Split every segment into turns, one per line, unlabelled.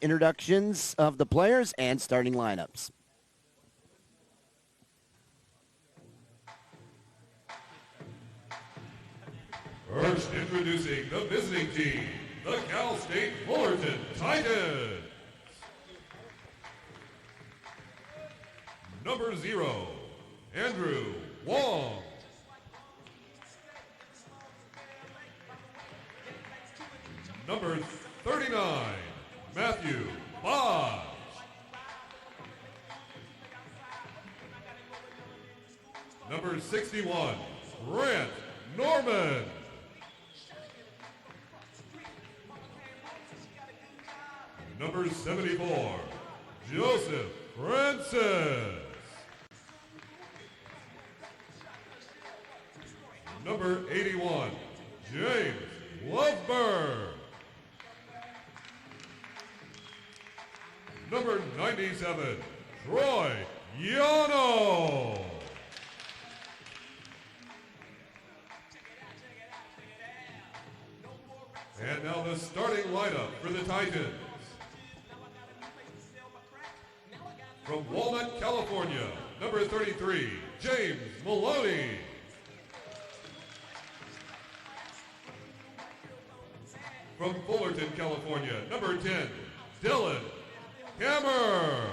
introductions of the players and starting lineups.
First introducing the visiting team, the Cal State Fullerton Titans. Number 0, Andrew Wong. Number 39, Matthew Bosch. Number 61, Grant Norman. Number 74, Joseph Francis. Number 81, James Loveberg. Number 97, Troy Yano. And now the starting lineup for the Titans. From Walnut, California, number 33, James Maloney. From Fullerton, California, number 10, Dylan Hammer.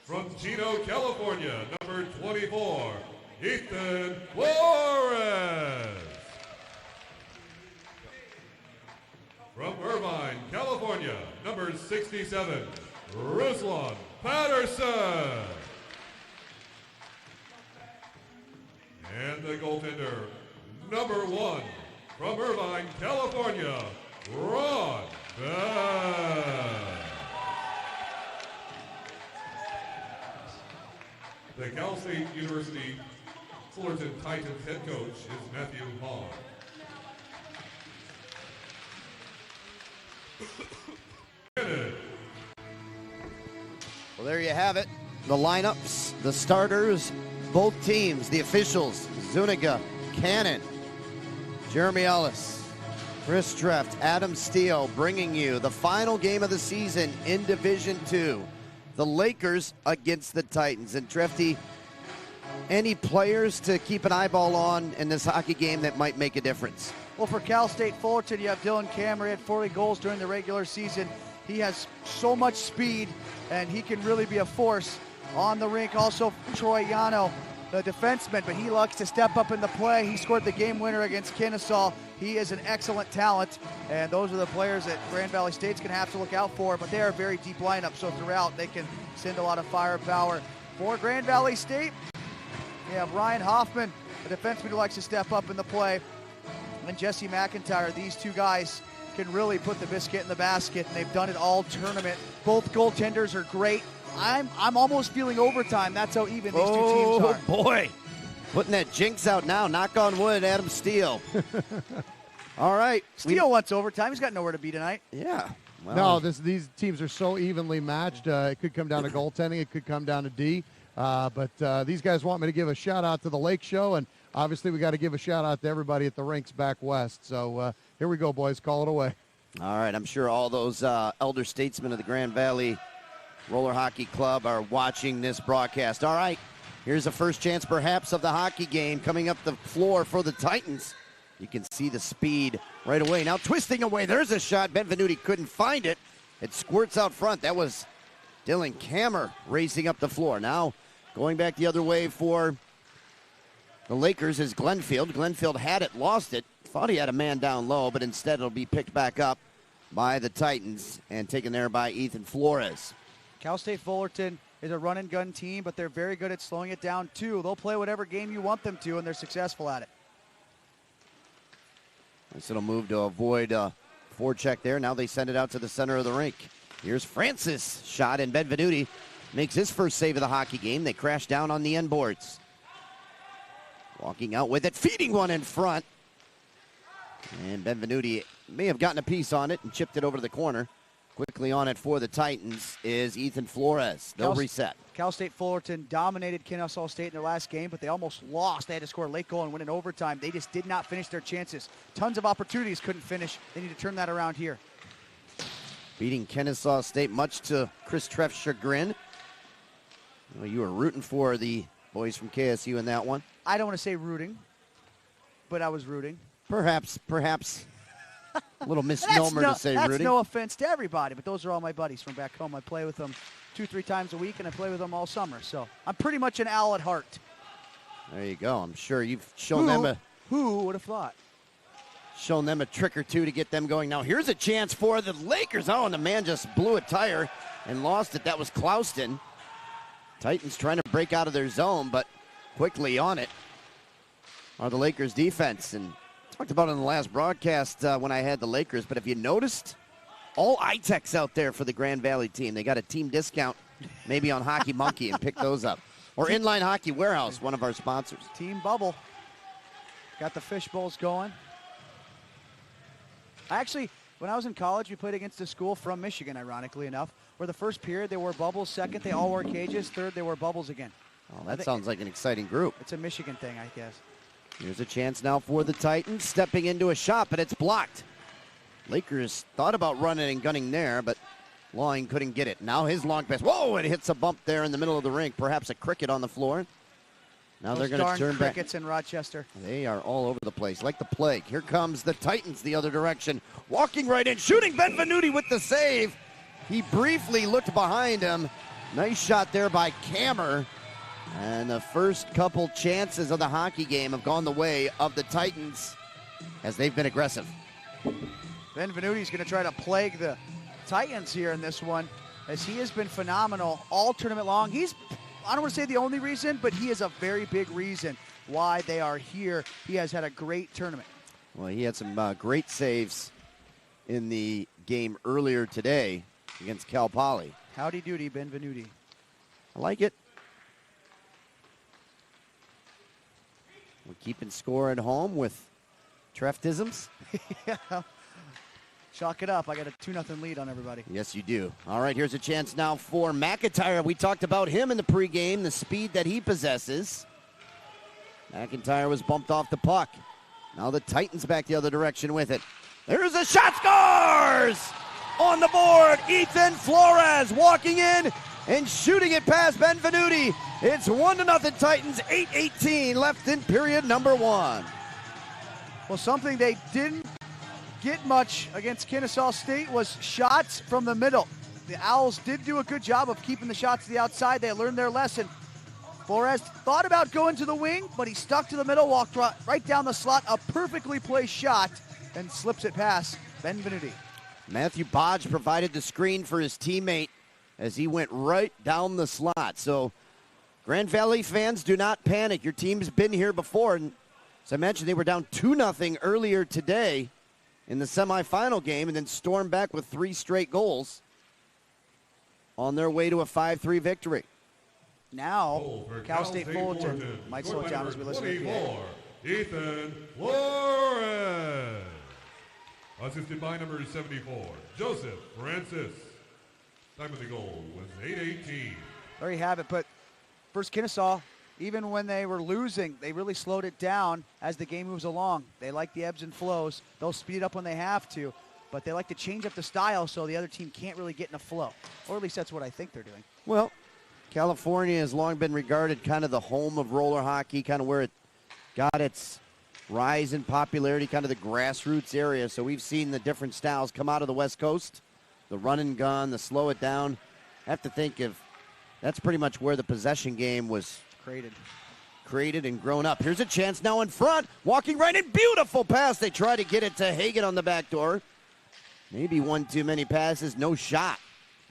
From Chino, California, number 24, Ethan Flores. From Irvine, California, number 67, Ruslan Patterson. And the goaltender, number 1, from Irvine, California, Ron Bass. The Cal State University Fullerton Titans head coach is Matthew Hall.
Well, there you have it. The lineups, the starters, both teams, the officials, Zuniga, Cannon, Jeremy Ellis, Chris Treft, Adam Steele, bringing you the final game of the season in Division II. The Lakers against the Titans. And Trefty, any players to keep an eyeball on in this hockey game that might make a difference?
Well, for Cal State Fullerton, you have Dylan Kammer. He had 40 goals during the regular season. He has so much speed, and he can really be a force on the rink. Also, Troy Yano, the defenseman, but he likes to step up in the play. He scored the game winner against Kennesaw. He is an excellent talent, and those are the players that Grand Valley State's going to have to look out for, but they are a very deep lineup, so throughout they can send a lot of firepower. For Grand Valley State, you have Ryan Hoffman, a defenseman who likes to step up in the play, and Jesse McIntyre. These two guys can really put the biscuit in the basket, and they've done it all tournament. Both goaltenders are great. I'm almost feeling overtime. That's how even these two teams are.
Oh, boy. Putting that jinx out now. Knock on wood, Adam Steele. All right.
Steele wants overtime. He's got nowhere to be tonight.
Yeah.
No,
Well,
these teams are so evenly matched. It could come down to goaltending. It could come down to D. But these guys want me to give a shout-out to the Lake Show, and obviously we got to give a shout-out to everybody at the rinks back west. So here we go, boys. Call it away.
all right. I'm sure all those elder statesmen of the Grand Valley Roller Hockey Club are watching this broadcast. All right. Here's the first chance, perhaps, of the hockey game coming up the floor for the Titans. You can see the speed right away. Now twisting away. There's a shot. Benvenuti couldn't find it. It squirts out front. That was Dylan Kammer racing up the floor. Now going back the other way for the Lakers is Glenfield. Glenfield had it, lost it. Thought he had a man down low, but instead it'll be picked back up by the Titans and taken there by Ethan Flores.
Cal State Fullerton is a run-and-gun team, but they're very good at slowing it down, too. They'll play whatever game you want them to, and they're successful at it.
Nice little move to avoid a forecheck there. Now they send it out to the center of the rink. Here's Francis. Shot, and Benvenuti makes his first save of the hockey game. They crash down on the end boards. Walking out with it, feeding one in front. And Benvenuti may have gotten a piece on it and chipped it over to the corner. Quickly on it for the Titans is Ethan Flores. They'll reset.
Cal State Fullerton dominated Kennesaw State in their last game, but they almost lost. They had to score a late goal and win in overtime. They just did not finish their chances. Tons of opportunities, couldn't finish. They need to turn that around here.
Beating Kennesaw State, much to Chris Treff's chagrin. Well, you were rooting for the boys from KSU in that one.
I don't want to say rooting, but I was rooting.
Perhaps a little misnomer to say
that's
rooting.
No offense to everybody, but those are all my buddies from back home. I play with them 2-3 times a week, and I play with them all summer. So I'm pretty much an owl at heart.
There you go. I'm sure you've shown them
Who would have thought?
Shown them a trick or two to get them going. Now here's a chance for the Lakers. Oh, and the man just blew a tire and lost it. That was Clouston. Titans trying to break out of their zone, but quickly on it are the Lakers defense. And talked about it in the last broadcast when I had the Lakers, but if you noticed, all iTechs out there for the Grand Valley team. They got a team discount maybe on Hockey Monkey and pick those up. Or Inline Hockey Warehouse, one of our sponsors.
Team Bubble. Got the fish bowls going. Actually, when I was in college, we played against a school from Michigan, ironically enough, where the first period they wore bubbles, second they all wore cages, third they wore bubbles again.
Oh, that sounds like an exciting group.
It's a Michigan thing, I guess.
Here's a chance now for the Titans, stepping into a shot, but it's blocked. Lakers thought about running and gunning there, but Lawing couldn't get it. Now his long pass. Whoa, it hits a bump there in the middle of the rink. Perhaps a cricket on the floor. Now they're going to turn back.
Crickets in Rochester.
They are all over the place, like the plague. Here comes the Titans the other direction. Walking right in, shooting Benvenuti with the save. He briefly looked behind him. Nice shot there by Kammer. And the first couple chances of the hockey game have gone the way of the Titans as they've been aggressive.
Benvenuti's going to try to plague the Titans here in this one, as he has been phenomenal all tournament long. I don't want to say the only reason, but he is a very big reason why they are here. He has had a great tournament.
Well, he had some great saves in the game earlier today against Cal Poly.
Howdy doody, Benvenuti.
I like it. We're keeping score at home with Treftisms.
Yeah. Chalk it up. I got a 2-0 lead on everybody.
Yes, you do. All right, here's a chance now for McIntyre. We talked about him in the pregame, the speed that he possesses. McIntyre was bumped off the puck. Now the Titans back the other direction with it. There's a shot, scores! On the board, Ethan Flores walking in and shooting it past Benvenuti. It's 1-0 Titans, 8:18 left in period number 1.
Well, something they didn't get much against Kennesaw State was shots from the middle. The Owls did do a good job of keeping the shots to the outside. They learned their lesson. Flores thought about going to the wing, but he stuck to the middle, walked right down the slot, a perfectly placed shot, and slips it past Benvenuti.
Matthew Bodge provided the screen for his teammate as he went right down the slot. So Grand Valley fans, do not panic. Your team's been here before. And as I mentioned, they were down 2-0 earlier today in the semifinal game and then stormed back with 3 straight goals on their way to a 5-3 victory.
Now, Cal State Fullerton might slow it down as we listen to the
Ethan Flores. Assisted by number 74, Joseph Francis. Time of the goal was 8:18.
There you have it. But first Kennesaw, even when they were losing, they really slowed it down as the game moves along. They like the ebbs and flows. They'll speed up when they have to, but they like to change up the style so the other team can't really get in a flow. Or at least that's what I think they're doing.
Well, California has long been regarded kind of the home of roller hockey, kind of where it got its rise in popularity, kind of the grassroots area. So we've seen the different styles come out of the West Coast, the run and gun, the slow it down. I have to think of that's pretty much where the possession game was created and grown up. Here's a chance now in front, walking right in, beautiful pass. They try to get it to Hagan on the back door. Maybe one too many passes, no shot.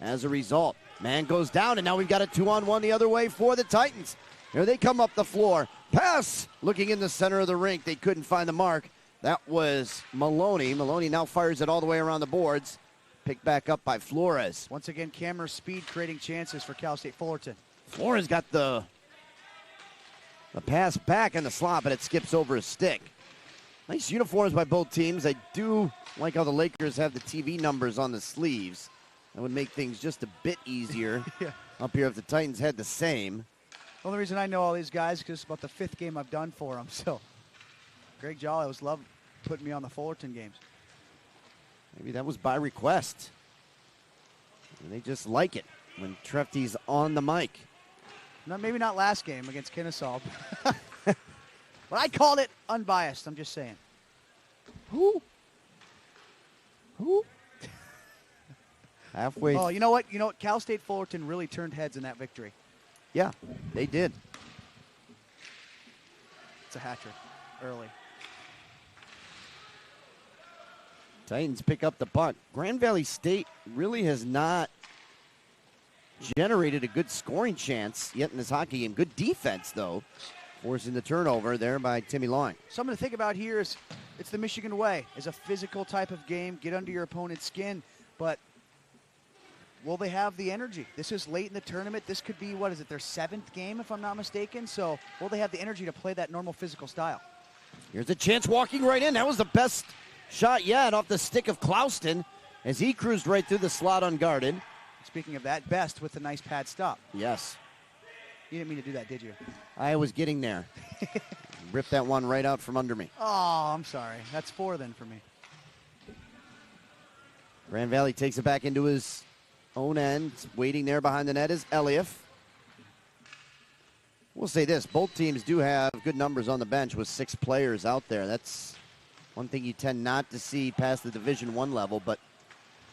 As a result, man goes down, and now we've got a 2-on-1 the other way for the Titans. Here they come up the floor. Pass looking in the center of the rink. They couldn't find the mark. That was Maloney. Maloney now fires it all the way around the boards. Picked back up by Flores.
Once again, Kammer's speed creating chances for Cal State Fullerton.
Flores got the pass back in the slot, but it skips over his stick. Nice uniforms by both teams. I do like how the Lakers have the TV numbers on the sleeves. That would make things just a bit easier.
Yeah.
Up here if the Titans had the same.
The only reason I know all these guys is because it's about the 5th game I've done for them. So, Greg Jolly always loved putting me on the Fullerton games.
Maybe that was by request. And they just like it when Trefty's on the mic.
Maybe not last game against Kennesaw. But I called it unbiased. I'm just saying.
Who?
Halfway.
Oh, you know what? Cal State Fullerton really turned heads in that victory.
Yeah, they did.
It's a hat trick early.
Titans pick up the puck. Grand Valley State really has not generated a good scoring chance yet in this hockey game. Good defense, though, forcing the turnover there by Timmy Long.
Something to think about here is it's the Michigan way. It's a physical type of game. Get under your opponent's skin. But will they have the energy? This is late in the tournament. This could be, their 7th game, if I'm not mistaken. So will they have the energy to play that normal physical style?
Here's a chance walking right in. That was the best shot yet off the stick of Clouston as he cruised right through the slot unguarded.
Speaking of that, Best with a nice pad stop.
Yes.
You didn't mean to do that, did you?
I was getting there. Ripped that one right out from under me.
Oh, I'm sorry. That's 4 then for me.
Grand Valley takes it back into his own end. Waiting there behind the net is Elliott. We'll say this. Both teams do have good numbers on the bench with 6 players out there. That's one thing you tend not to see past the Division I level, but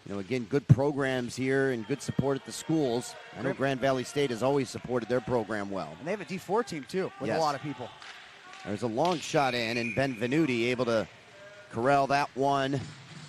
again, good programs here and good support at the schools. I know Grand Valley State has always supported their program well.
And they have a D4 team, too, with
Yes.
a lot of people.
There's a long shot in, and Ben Venuti able to corral that one.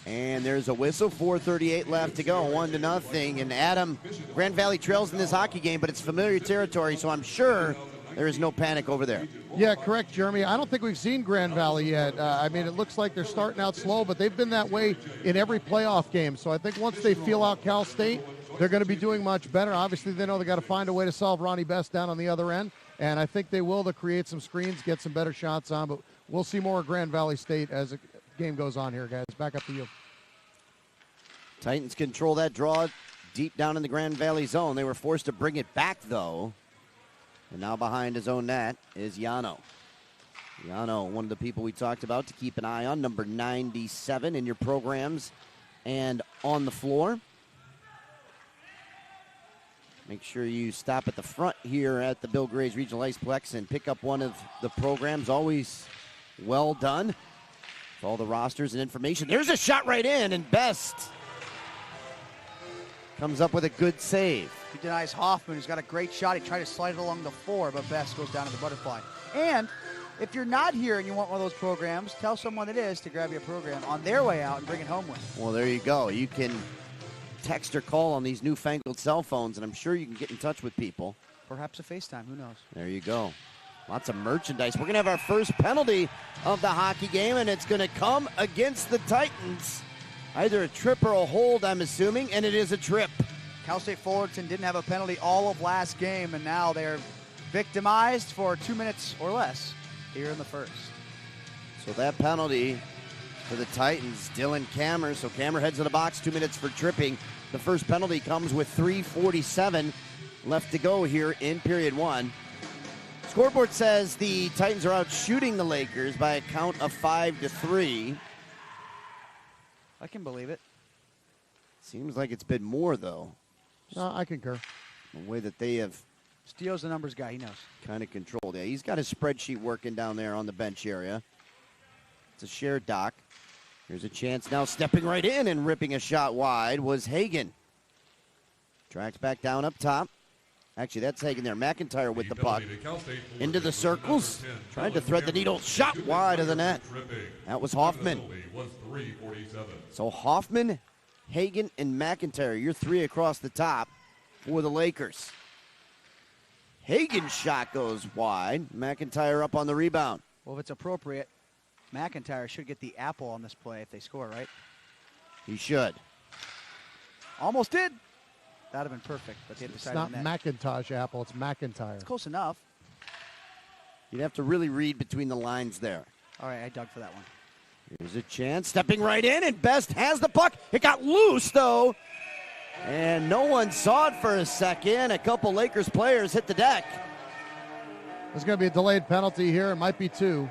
And there's a whistle, 4:38 left to go, 1-0. And Adam, Grand Valley trails in this hockey game, but it's familiar territory, so I'm sure there is no panic over there.
Yeah, correct, Jeremy. I don't think we've seen Grand Valley yet. It looks like they're starting out slow, but they've been that way in every playoff game. So I think once they feel out Cal State, they're going to be doing much better. Obviously, they know they got to find a way to solve Ronnie Best down on the other end, and I think they will to create some screens, get some better shots on. But we'll see more of Grand Valley State as the game goes on here, guys. Back up to you.
Titans control that draw deep down in the Grand Valley zone. They were forced to bring it back, though. And now behind his own net is Yano. Yano, one of the people we talked about to keep an eye on, number 97 in your programs and on the floor. Make sure you stop at the front here at the Bill Graves Regional Iceplex and pick up one of the programs. Always well done. With all the rosters and information. There's a shot right in, and Best comes up with a good save.
He denies Hoffman, who's got a great shot. He tried to slide it along the floor, but Best goes down to the butterfly. And if you're not here and you want one of those programs, tell someone it is to grab you a program on their way out and bring it home with you.
Well, there you go. You can text or call on these newfangled cell phones, and I'm sure you can get in touch with people.
Perhaps a FaceTime, who knows?
There you go. Lots of merchandise. We're going to have our first penalty of the hockey game, and it's going to come against the Titans. Either a trip or a hold, I'm assuming, and it is a trip.
Cal State Fullerton didn't have a penalty all of last game, and now they're victimized for 2 minutes or less here in the first.
So that penalty for the Titans, Dylan Kammer. So Kammer heads to the box, 2 minutes for tripping. The first penalty comes with 3:47 left to go here in period 1. Scoreboard says the Titans are out shooting the Lakers by a count of 5-3.
I can believe it.
Seems like it's been more, though.
No, I concur.
The way that they have
Steele's the numbers guy. He knows.
kind of controlled. Yeah, he's got his spreadsheet working down there on the bench area. It's a shared dock. Here's a chance now. Stepping right in and ripping a shot wide was Hagen. Tracks back down up top. Actually, that's Hagen there. McIntyre with the puck. Into the circles. Trying to thread the needle. Shot wide of the net. That was Hoffman. So Hoffman, Hagen, and McIntyre, you're 3 across the top for the Lakers. Hagen's shot goes wide. McIntyre up on the rebound.
Well, if it's appropriate, McIntyre should get the apple on this play if they score, right?
He should.
Almost did. That would have been perfect, but they
It's
decided
not
net.
McIntosh Apple, it's McIntyre.
It's close enough.
You'd have to really read between the lines there.
All right, I dug for that one.
Here's a chance. Stepping right in, and Best has the puck. It got loose, though. And no one saw it for a second. A couple Lakers players hit the deck.
There's going to be a delayed penalty here. It might be 2.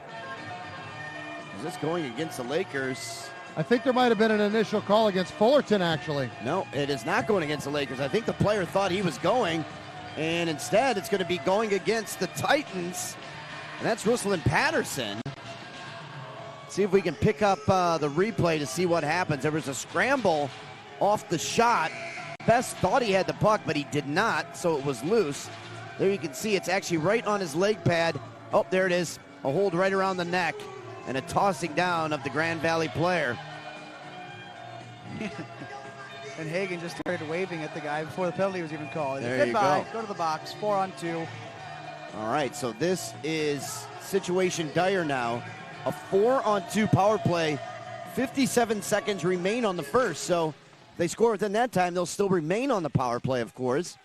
Is this going against the Lakers?
I think there might have been an initial call against Fullerton, actually.
No, it is not going against the Lakers. I think the player thought he was going, and instead it's going to be going against the Titans, and that's Russell and Patterson. See if we can pick up the replay to see what happens. There was a scramble off the shot. Best thought he had the puck, but he did not, so it was loose. There you can see it's actually right on his leg pad. Oh, there it is. A hold right around the neck and a tossing down of the Grand Valley player.
And Hagen just started waving at the guy before the penalty was even called.
There you
Goodbye.
go.
Go to the box. 4-on-2.
All right, so this is situation dire now. A 4-on-2 power play. 57 seconds remain on the first, so if they score within that time, they'll still remain on the power play, of course.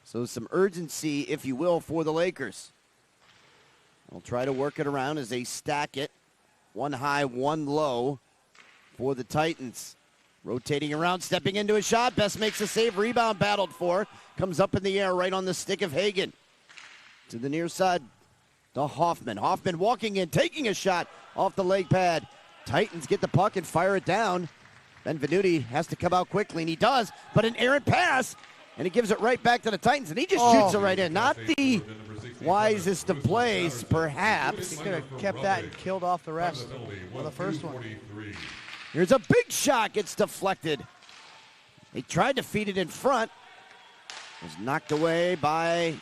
So some urgency, if you will, for the Lakers. They'll try to work it around as they stack it. One high, one low for the Titans. Rotating around, stepping into a shot. Best makes a save. Rebound battled for. Comes up in the air right on the stick of Hagen. To the near side to Hoffman. Hoffman walking in, taking a shot off the leg pad. Titans get the puck and fire it down. Benvenuti has to come out quickly, and he does. But an errant pass, and he gives it right back to the Titans, and he just shoots it right in. Not the wisest of plays, perhaps.
He could have kept that and killed off the rest of the first one.
Here's a big shot, gets deflected. He tried to feed it in front. Was knocked away by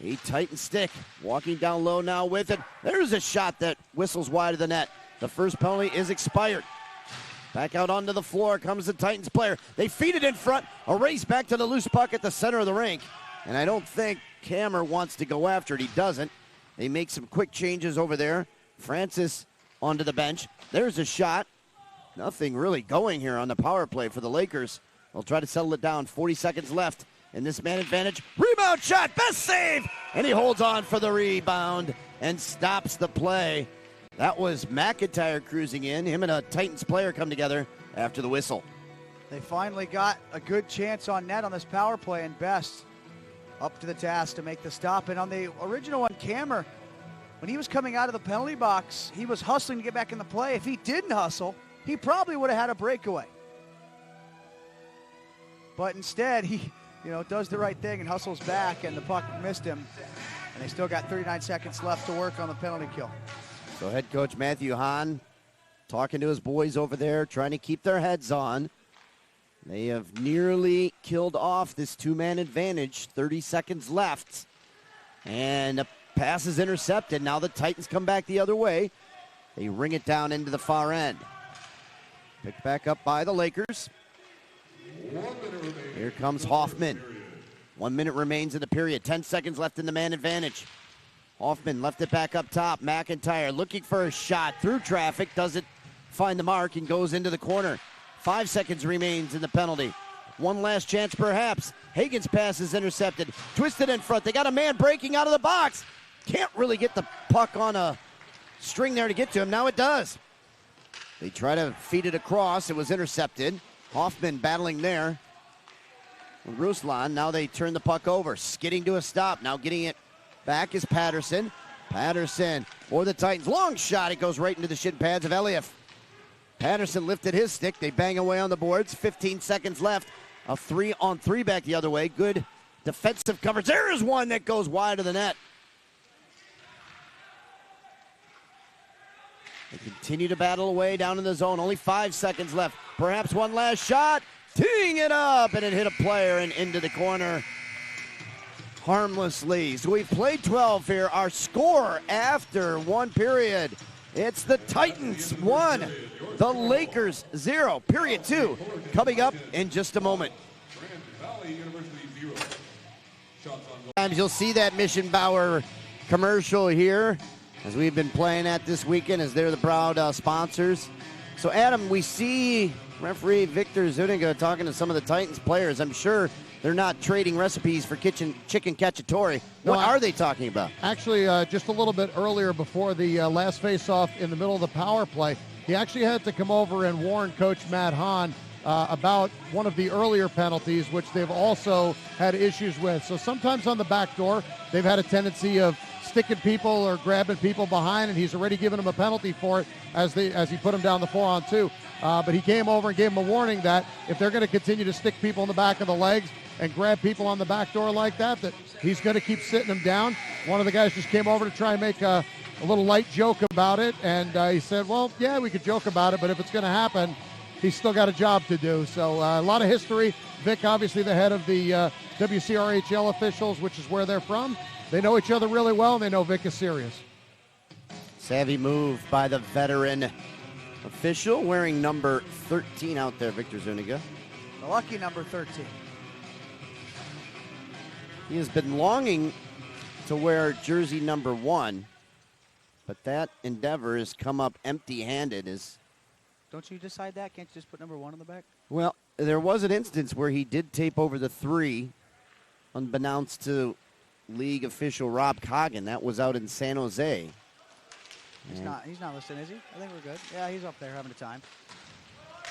a Titan stick. Walking down low now with it. There's a shot that whistles wide of the net. The first penalty is expired. Back out onto the floor comes the Titans player. They feed it in front. A race back to the loose puck at the center of the rink. And I don't think Kammer wants to go after it. He doesn't. They make some quick changes over there. Francis onto the bench. There's a shot. Nothing really going here on the power play for the Lakers. They'll try to settle it down. 40 seconds left in this man advantage. Rebound shot. Best save. And he holds on for the rebound and stops the play. That was McIntyre cruising in. Him and a Titans player come together after the whistle.
They finally got a good chance on net on this power play, and Best up to the task to make the stop. And on the original one, Kammer, when he was coming out of the penalty box, he was hustling to get back in the play. If he didn't hustle, he probably would have had a breakaway. But instead, he does the right thing and hustles back, and the puck missed him. And they still got 39 seconds left to work on the penalty kill.
So head coach Matthew Hahn talking to his boys over there, trying to keep their heads on. They have nearly killed off this two-man advantage. 30 seconds left. And the pass is intercepted. Now the Titans come back the other way. They ring it down into the far end. Picked back up by the Lakers. Here comes Hoffman. 1 minute remains in the period. 10 seconds left in the man advantage. Hoffman left it back up top. McIntyre looking for a shot through traffic. Doesn't find the mark and goes into the corner. 5 seconds remains in the penalty. One last chance perhaps. Hagen's pass is intercepted. Twisted in front. They got a man breaking out of the box. Can't really get the puck on a string there to get to him. Now it does. They try to feed it across. It was intercepted. Hoffman battling there with Ruslan. Now they turn the puck over. Skidding to a stop. Now getting it back is Patterson. Patterson for the Titans. Long shot. It goes right into the shin pads of Elieff. Patterson lifted his stick. They bang away on the boards. 15 seconds left. A 3-on-3 back the other way. Good defensive coverage. There is one that goes wide of the net. They continue to battle away down in the zone. Only 5 seconds left. Perhaps one last shot. Teeing it up, and it hit a player and into the corner harmlessly. So we've played 12 here. Our score after one period, it's the Titans 1, the Lakers 0. Period 2 coming up in just a moment. Sometimes you'll see that Mission Bauer commercial here as we've been playing at this weekend as they're the proud sponsors. So Adam, we see referee Victor Zuniga talking to some of the Titans players. I'm sure they're not trading recipes for chicken cacciatore. What are they talking about?
Actually, just a little bit earlier before the last face-off in the middle of the power play, he actually had to come over and warn Coach Matt Hahn about one of the earlier penalties, which they've also had issues with. So sometimes on the back door, they've had a tendency of sticking people or grabbing people behind, and he's already given them a penalty for it as he put them down the 4-on-2. But he came over and gave them a warning that if they're going to continue to stick people in the back of the legs and grab people on the back door like that he's going to keep sitting them down. One of the guys just came over to try and make a little light joke about it, and he said, well, yeah, we could joke about it, but if it's going to happen, he's still got a job to do. So a lot of history. Vic, obviously the head of the WCRHL officials, which is where they're from. They know each other really well, and they know Vic is serious.
Savvy move by the veteran official wearing number 13 out there, Victor Zuniga.
The lucky number 13.
He has been longing to wear jersey number 1, but that endeavor has come up empty-handed.
Don't you decide that? Can't you just put number 1 on the back?
Well, there was an instance where he did tape over the 3, unbeknownst to league official Rob Coggin. That was out in San Jose.
He's not listening, is he? I think we're good. Yeah, he's up there having a time.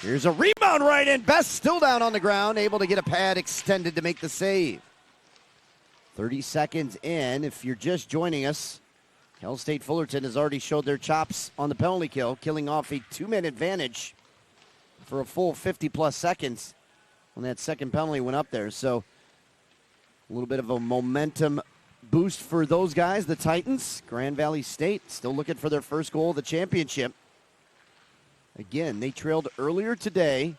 Here's a rebound right in. Best still down on the ground, able to get a pad extended to make the save. 30 seconds in. If you're just joining us, Cal State Fullerton has already showed their chops on the penalty kill, killing off a 2-minute advantage for a full 50-plus seconds when that second penalty went up there. So a little bit of a momentum boost for those guys, the Titans. Grand Valley State still looking for their first goal of the championship. Again, they trailed earlier today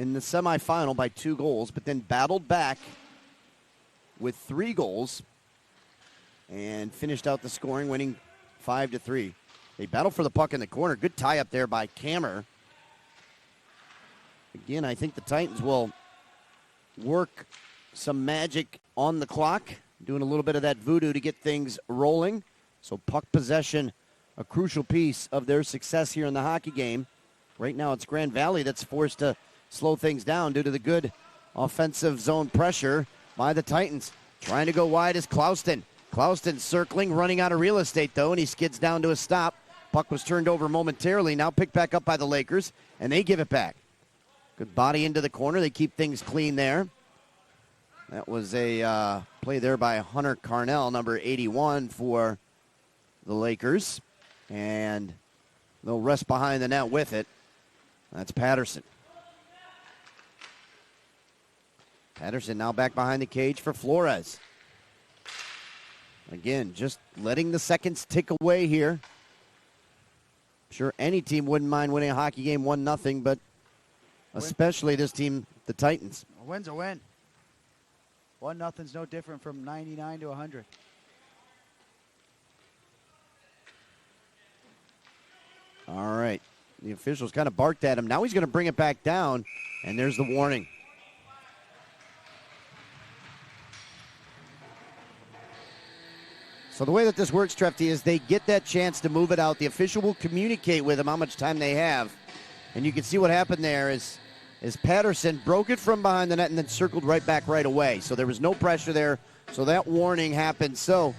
in the semifinal by 2 goals, but then battled back with 3 goals and finished out the scoring, winning 5-3. They battled for the puck in the corner. Good tie up there by Kammer. Again, I think the Titans will work some magic on the clock, doing a little bit of that voodoo to get things rolling. So puck possession, a crucial piece of their success here in the hockey game. Right now it's Grand Valley that's forced to slow things down due to the good offensive zone pressure by the Titans. Trying to go wide is Clouston. Clouston circling, running out of real estate, though, and he skids down to a stop. Puck was turned over momentarily, now picked back up by the Lakers, and they give it back. Good body into the corner. They keep things clean there. That was a play there by Hunter Carnell, number 81 for the Lakers. And they'll rest behind the net with it. That's Patterson. Patterson now back behind the cage for Flores. Again, just letting the seconds tick away here. I'm sure any team wouldn't mind winning a hockey game 1-0, but especially this team, the Titans.
A win's a win. 1-0's no different from 99 to 100.
All right. The officials kind of barked at him. Now he's going to bring it back down, and there's the warning. So the way that this works, Trefty, is they get that chance to move it out. The official will communicate with them how much time they have. And you can see what happened there is Patterson broke it from behind the net and then circled right back right away. So there was no pressure there. So that warning happened. So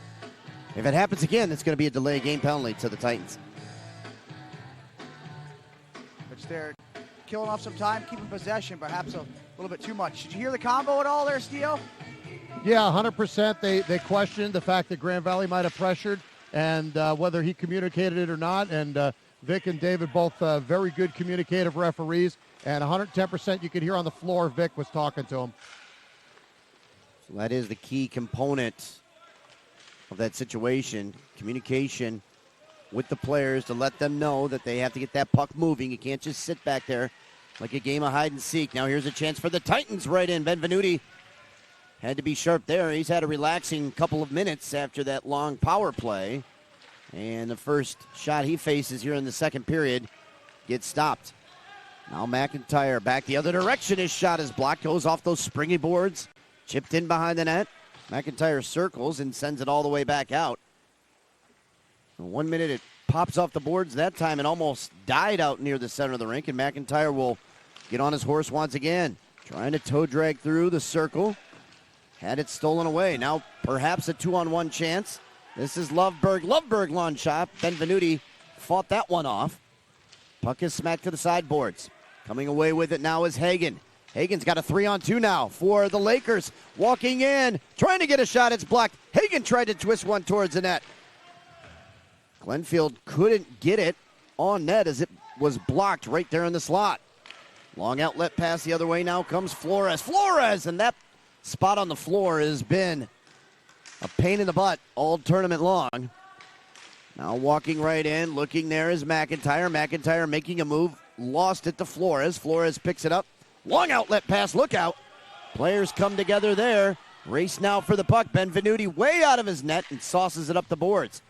if it happens again, it's going to be a delay game penalty to the Titans.
Which they're killing off some time, keeping possession, perhaps a little bit too much. Did you hear the combo at all there, Steel?
Yeah, 100%. They questioned the fact that Grand Valley might have pressured and whether he communicated it or not. And Vic and David, both very good communicative referees. And 110% you could hear on the floor Vic was talking to him.
So that is the key component of that situation, communication with the players to let them know that they have to get that puck moving. You can't just sit back there like a game of hide and seek. Now here's a chance for the Titans right in. Benvenuti had to be sharp there. He's had a relaxing couple of minutes after that long power play. And the first shot he faces here in the second period gets stopped. Now McIntyre back the other direction. His shot is blocked, goes off those springy boards, chipped in behind the net. McIntyre circles and sends it all the way back out. In 1 minute, it pops off the boards. That time it almost died out near the center of the rink, and McIntyre will get on his horse once again. Trying to toe drag through the circle. Had it stolen away. Now perhaps a 2-on-1 chance. This is Loveberg. Loveberg lawn shot. Benvenuti fought that one off. Puck is smacked to the sideboards. Coming away with it now is Hagan. Hagan's got a 3-on-2 now for the Lakers. Walking in, trying to get a shot. It's blocked. Hagan tried to twist one towards the net. Glenfield couldn't get it on net as it was blocked right there in the slot. Long outlet pass the other way. Now comes Flores. Flores! And that spot on the floor has been a pain in the butt all tournament long. Now walking right in, looking there is McIntyre. McIntyre making a move. Lost it to Flores. Flores picks it up. Long outlet pass. Look out. Players come together there. Race now for the puck. Benvenuti way out of his net and sauces it up the boards.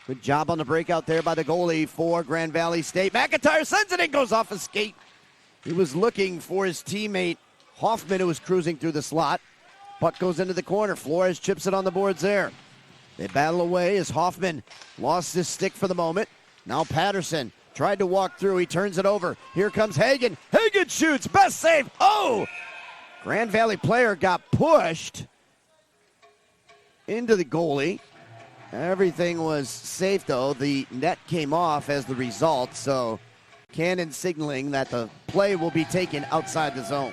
Good job on the breakout there by the goalie for Grand Valley State. McIntyre sends it in, goes off his skate. He was looking for his teammate Hoffman, who was cruising through the slot. Puck goes into the corner. Flores chips it on the boards there. They battle away as Hoffman lost his stick for the moment. Now Patterson tried to walk through. He turns it over. Here comes Hagan. Hagan shoots. Best save. Oh! Grand Valley player got pushed into the goalie. Everything was safe, though. The net came off as the result, so Cannon signaling that the play will be taken outside the zone.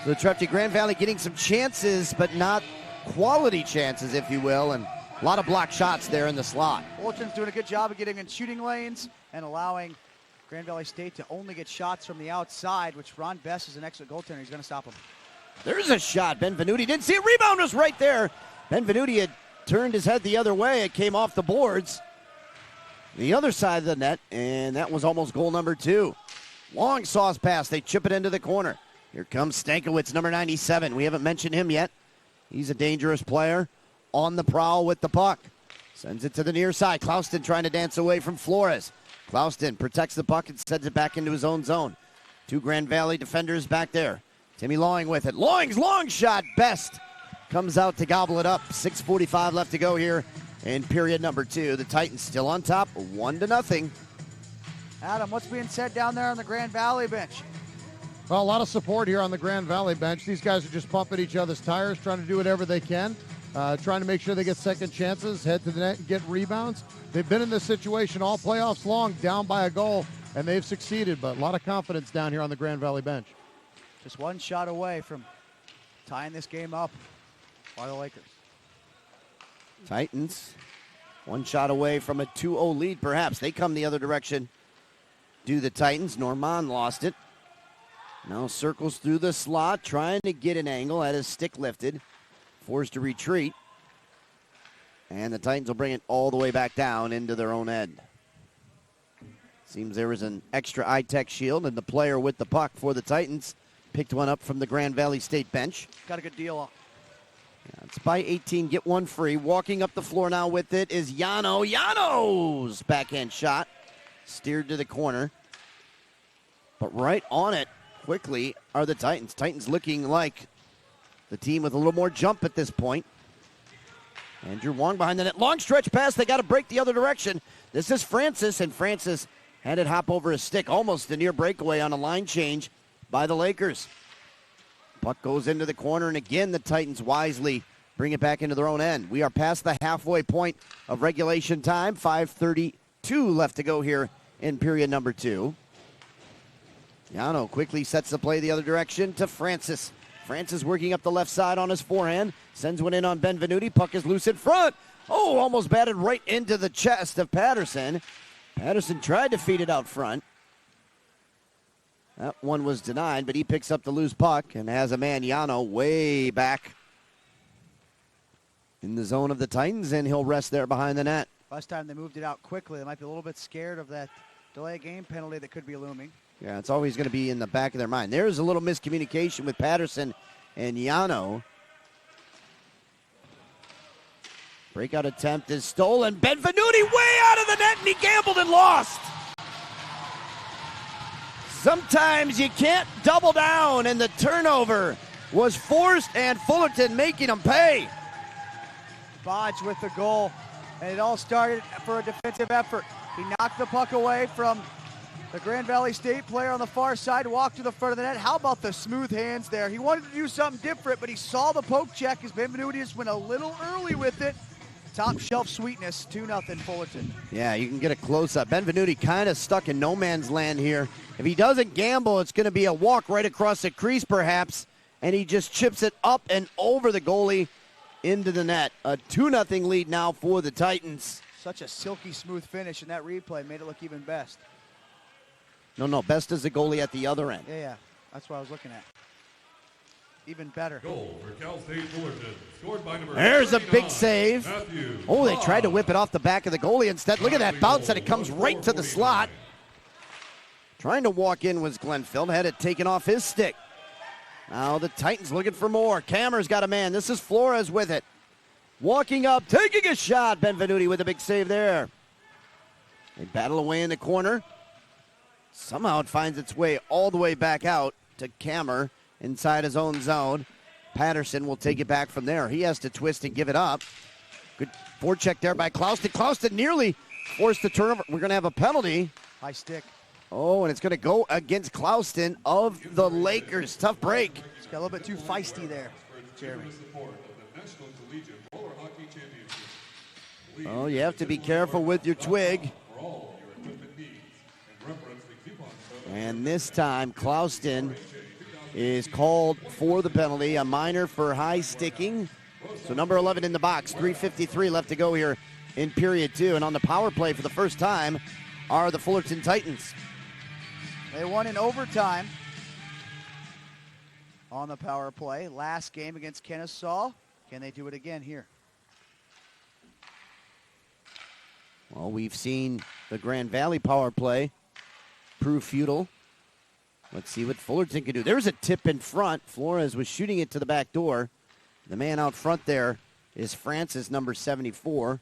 So the Trepty Grand Valley getting some chances, but not quality chances, if you will, and a lot of blocked shots there in the slot.
Fullerton's doing a good job of getting in shooting lanes and allowing Grand Valley State to only get shots from the outside, which Ron Best is an excellent goaltender. He's going to stop him.
There's a shot. Benvenuti didn't see it. Rebound was right there. Benvenuti had turned his head the other way. It came off the boards. The other side of the net, and that was almost goal number 2. Long sauce pass. They chip it into the corner. Here comes Stankiewicz, number 97. We haven't mentioned him yet. He's a dangerous player on the prowl with the puck. Sends it to the near side. Clouston trying to dance away from Flores. Clouston protects the puck and sends it back into his own zone. 2 Grand Valley defenders back there. Timmy Lawing with it. Lawing's long shot. Best comes out to gobble it up. 6:45 left to go here in period number 2. The Titans still on top, 1-0.
Adam, what's being said down there on the Grand Valley bench?
Well, a lot of support here on the Grand Valley bench. These guys are just pumping each other's tires, trying to do whatever they can, trying to make sure they get second chances, head to the net and get rebounds. They've been in this situation all playoffs long, down by a goal, and they've succeeded, but a lot of confidence down here on the Grand Valley bench.
Just one shot away from tying this game up by the Lakers.
Titans, one shot away from a 2-0 lead, perhaps. They come the other direction. Do the Titans. Normand lost it. Now circles through the slot, trying to get an angle, had his stick lifted. Forced to retreat. And the Titans will bring it all the way back down into their own end. Seems there was an extra I-Tech shield, and the player with the puck for the Titans picked one up from the Grand Valley State bench.
Got a good deal.
Yeah, it's by 18, get one free. Walking up the floor now with it is Yano. Yano's backhand shot. Steered to the corner. But right on it quickly are the Titans. Titans looking like the team with a little more jump at this point. Andrew Wong behind the net. Long stretch pass. They got to break the other direction. This is Francis, and Francis had it hop over his stick. Almost a near breakaway on a line change by the Lakers. Puck goes into the corner, and again the Titans wisely bring it back into their own end. We are past the halfway point of regulation time. 5:32 left to go here in period number 2. Yano quickly sets the play the other direction to Francis. Francis working up the left side on his forehand. Sends one in on Benvenuti. Puck is loose in front. Oh, almost batted right into the chest of Patterson. Patterson tried to feed it out front. That one was denied, but he picks up the loose puck and has a man, Yano, way back in the zone of the Titans, and he'll rest there behind the net.
Last time they moved it out quickly. They might be a little bit scared of that delay game penalty that could be looming.
Yeah, it's always going to be in the back of their mind. There's a little miscommunication with Patterson and Yano. Breakout attempt is stolen. Benvenuti way out of the net, and he gambled and lost. Sometimes you can't double down, and the turnover was forced, and Fullerton making them pay.
Bodge with the goal, and it all started for a defensive effort. He knocked the puck away from the Grand Valley State player on the far side, walked to the front of the net. How about the smooth hands there? He wanted to do something different, but he saw the poke check as Benvenuti just went a little early with it, top shelf sweetness, 2-0 Fullerton.
Yeah, you can get a close-up. Benvenuti kind of stuck in no man's land here. If he doesn't gamble, it's going to be a walk right across the crease perhaps, and he just chips it up and over the goalie into the net. A 2-0 lead now for the Titans.
Such a silky smooth finish, and that replay made it look even best.
No, best is the goalie at the other end.
Yeah, that's what I was looking at. Even better.
Goal for Cal State Fullerton, scored by number
There's a
39,
big save.
Matthew
Oh, they tried to
Cobb.
whip it off the back of the goalie instead. Look at that bounce, and it comes right to the slot. Trying to walk in was Glenfield, had it taken off his stick. Now the Titans looking for more. Kammer's got a man. This is Flores with it. Walking up, taking a shot. Benvenuti with a big save there. They battle away in the corner. Somehow it finds its way all the way back out to Kammer inside his own zone. Patterson will take it back from there. He has to twist and give it up. Good forecheck there by Clouston. Clouston nearly forced the turnover. We're going to have a penalty.
High stick.
Oh, and it's going to go against Clouston of the Lakers. Tough break.
It's got a little bit too feisty there, Jeremy.
Oh, you have to be careful with your twig. And this time, Clouston is called for the penalty, a minor for high sticking. So number 11 in the box, 3:53 left to go here in period 2. And on the power play for the first time are the Fullerton Titans.
They won in overtime on the power play. Last game against Kennesaw. Can they do it again here?
Well, we've seen the Grand Valley power play prove futile. Let's see what Fullerton can do. There's a tip in front. Flores was shooting it to the back door. The man out front there is Francis, number 74.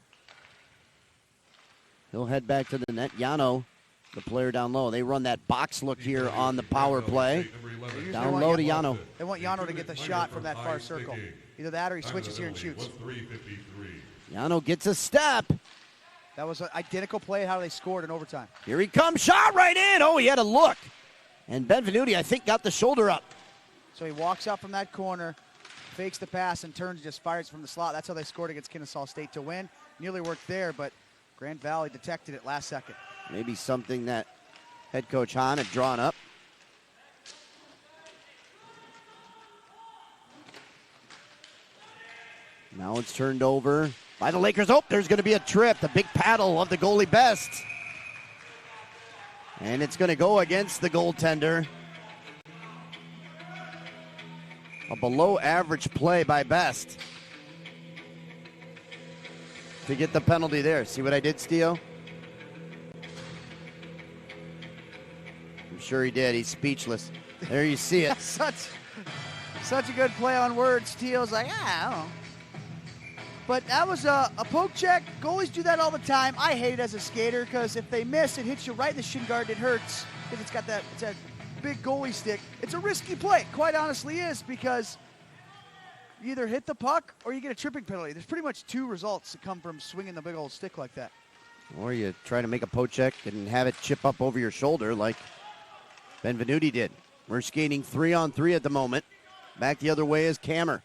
He'll head back to the net. Yano, the player down low. They run that box look here on the power play. Down low to Yano.
They want Yano to get the shot from that far circle. Either that or he switches here and shoots.
Yano gets a step.
That was an identical play how they scored in overtime.
Here he comes. Shot right in. Oh, he had a look. And Benvenuti, I think, got the shoulder up.
So he walks out from that corner, fakes the pass, and turns and just fires from the slot. That's how they scored against Kennesaw State to win. Nearly worked there, but Grand Valley detected it last second.
Maybe something that head coach Hahn had drawn up. Now it's turned over by the Lakers. Oh, there's going to be a trip. The big paddle of the goalie Best. And it's going to go against the goaltender. A below average play by Best to get the penalty there. See what I did, Stio? I'm sure he did. He's speechless. There you see it.
Such a good play on words. Teal's like, I don't know. But that was a poke check. Goalies do that all the time. I hate it as a skater because if they miss, it hits you right in the shin guard. It hurts because it's a big goalie stick. It's a risky play, quite honestly is, because you either hit the puck or you get a tripping penalty. There's pretty much two results that come from swinging the big old stick like that.
Or you try to make a poke check and have it chip up over your shoulder like Benvenuti did. We're skating 3-on-3 at the moment. Back the other way is Kammer.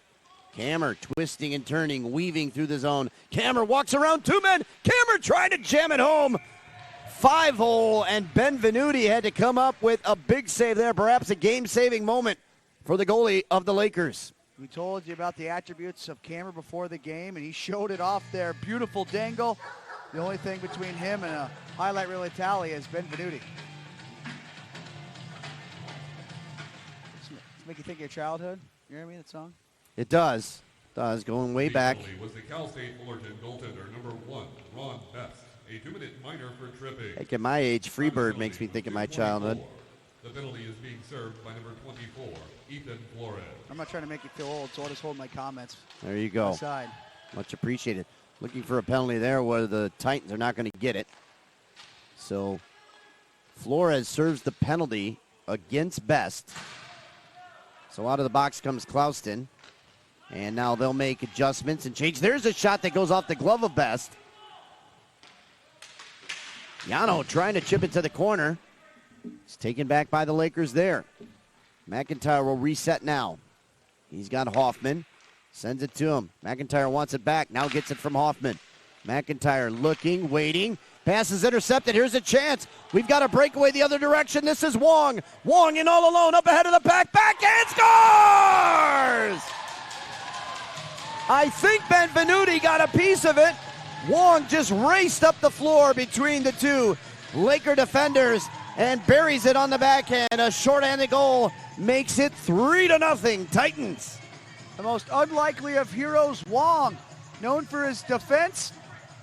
Kammer twisting and turning, weaving through the zone. Kammer walks around two men. Kammer trying to jam it home. 5-hole, and Benvenuti had to come up with a big save there, perhaps a game-saving moment for the goalie of the Lakers.
We told you about the attributes of Kammer before the game, and he showed it off there. Beautiful dangle. The only thing between him and a highlight reel tally is Benvenuti. Does it make you think of your childhood? You know what I mean, that song?
It does. Going way back.
Was the Cal State Fullerton goaltender number 1, Ron Best. A 2-minute minor for tripping.
Heck, at my age, Freebird makes me think of my childhood.
The penalty is being served by number 24, Ethan Flores.
I'm not trying to make you feel old, so I'll just hold my comments
There you go.
aside.
Much appreciated. Looking for a penalty there where the Titans are not going to get it. So Flores serves the penalty against Best. So out of the box comes Clouston. And now they'll make adjustments and change. There's a shot that goes off the glove of Best. Yano trying to chip it to the corner. It's taken back by the Lakers there. McIntyre will reset now. He's got Hoffman. Sends it to him. McIntyre wants it back. Now gets it from Hoffman. McIntyre looking, waiting. Pass is intercepted. Here's a chance. We've got a breakaway the other direction. This is Wong. Wong in all alone, up ahead of the pack. Backhand scores! I think Benvenuti got a piece of it. Wong just raced up the floor between the two Laker defenders and buries it on the backhand. A short-handed goal makes it 3-0 Titans.
The most unlikely of heroes, Wong, known for his defense.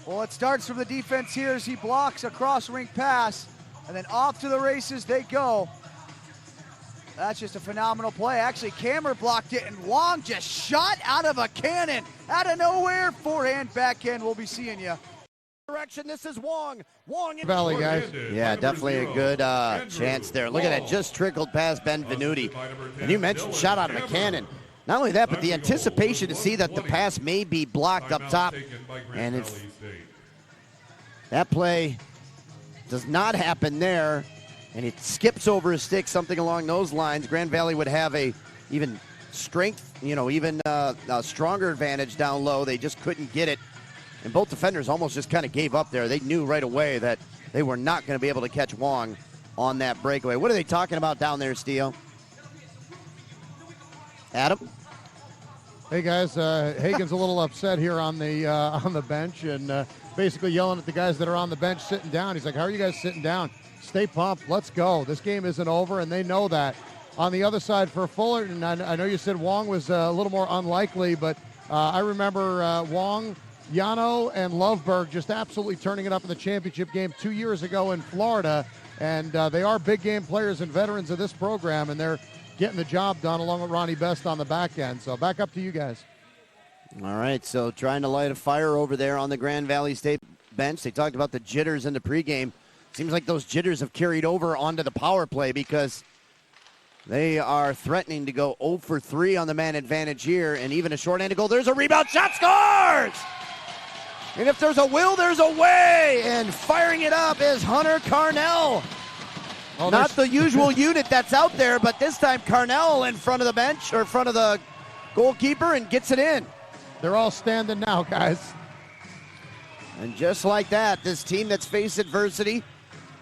Well, it starts from the defense here as he blocks a cross-rink pass, and then off to the races they go. That's just a phenomenal play. Actually, Kammer blocked it, and Wong just shot out of a cannon. Out of nowhere, forehand, backhand, we'll be seeing you.
Direction, this is Wong. Wong in
Valley, guys.
Yeah, definitely a good chance there. Look at that, just trickled past Benvenuti. And you mentioned shot out of a cannon. Not only that, but the anticipation to see that the pass may be blocked up top. And if that play does not happen there, and it skips over his stick, something along those lines, Grand Valley would have a even strength, even a stronger advantage down low. They just couldn't get it. And both defenders almost just kind of gave up there. They knew right away that they were not going to be able to catch Wong on that breakaway. What are they talking about down there, Steele? Adam?
Hey guys, Hagen's a little upset here on the bench, and basically yelling at the guys that are on the bench sitting down. He's like, "How are you guys sitting down? Stay pumped. Let's go. This game isn't over," and they know that. On the other side for Fullerton, I know you said Wong was a little more unlikely, but I remember Wong, Yano, and Loveberg just absolutely turning it up in the championship game 2 years ago in Florida, and they are big game players and veterans of this program, and they're getting the job done along with Ronnie Best on the back end. So back up to you guys.
All right, so trying to light a fire over there on the Grand Valley State bench. They talked about the jitters in the pregame. Seems like those jitters have carried over onto the power play because they are threatening to go 0 for 3 on the man advantage here, and even a short-handed goal. There's a rebound, shot, scores! And if there's a will, there's a way, and firing it up is Hunter Carnell.
Oh,
not the usual unit that's out there, but this time Carnell in front of the bench, or in front of the goalkeeper, and gets it in.
They're all standing now, guys.
And just like that, this team that's faced adversity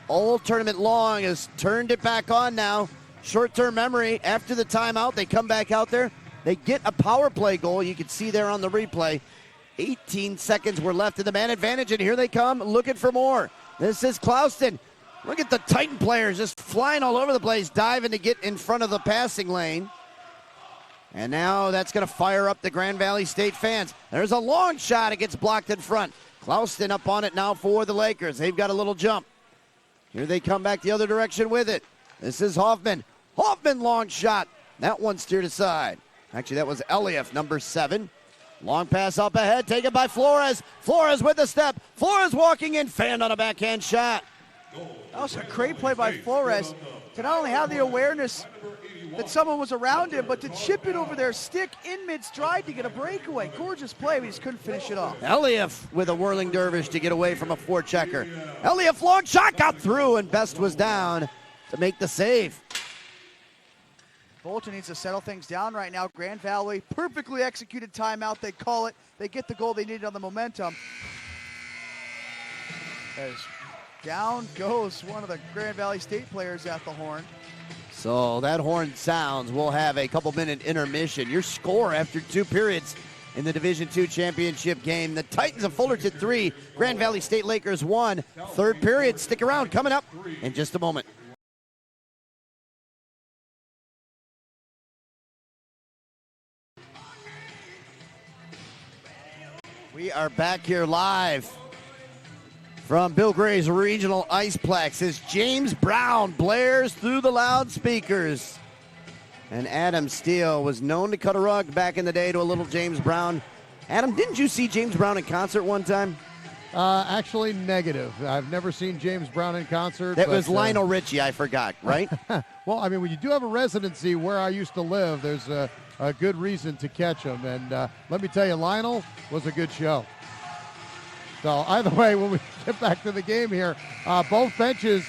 all tournament long has turned it back on now. Short-term memory, after the timeout, they come back out there. They get a power play goal. You can see there on the replay. 18 seconds were left in the man advantage, and here they come looking for more. This is Clouston. Look at the Titan players just flying all over the place, diving to get in front of the passing lane. And now that's going to fire up the Grand Valley State fans. There's a long shot. It gets blocked in front. Clouston up on it now for the Lakers. They've got a little jump. Here they come back the other direction with it. This is Hoffman. Hoffman, long shot. That one steered aside. Actually, that was Elias, number 7. Long pass up ahead, taken by Flores. Flores with a step. Flores walking in, fanned on a backhand shot.
That was a great play by Flores to not only have the awareness that someone was around him, but to chip it over their stick in mid-stride to get a breakaway. Gorgeous play, we just couldn't finish it off.
Elias with a whirling dervish to get away from a forechecker. Elias, long shot, got through, and Best was down to make the save.
Fullerton needs to settle things down right now. Grand Valley, perfectly executed timeout, they call it. They get the goal they needed on the momentum. As down goes one of the Grand Valley State players at the horn.
So that horn sounds. We'll have a couple-minute intermission. Your score after 2 periods in the Division II championship game. The Titans of Fullerton 3, Grand Valley State Lakers 1. Third period. Stick around. Coming up in just a moment. We are back here live from Bill Gray's Regional Iceplex as James Brown blares through the loudspeakers. And Adam Steele was known to cut a rug back in the day to a little James Brown. Adam, didn't you see James Brown in concert one time?
Actually, negative. I've never seen James Brown in concert.
That was Lionel Richie, I forgot, right?
Well, I mean, when you do have a residency where I used to live, there's a good reason to catch him. And let me tell you, Lionel was a good show. So either way, when we get back to the game here, both benches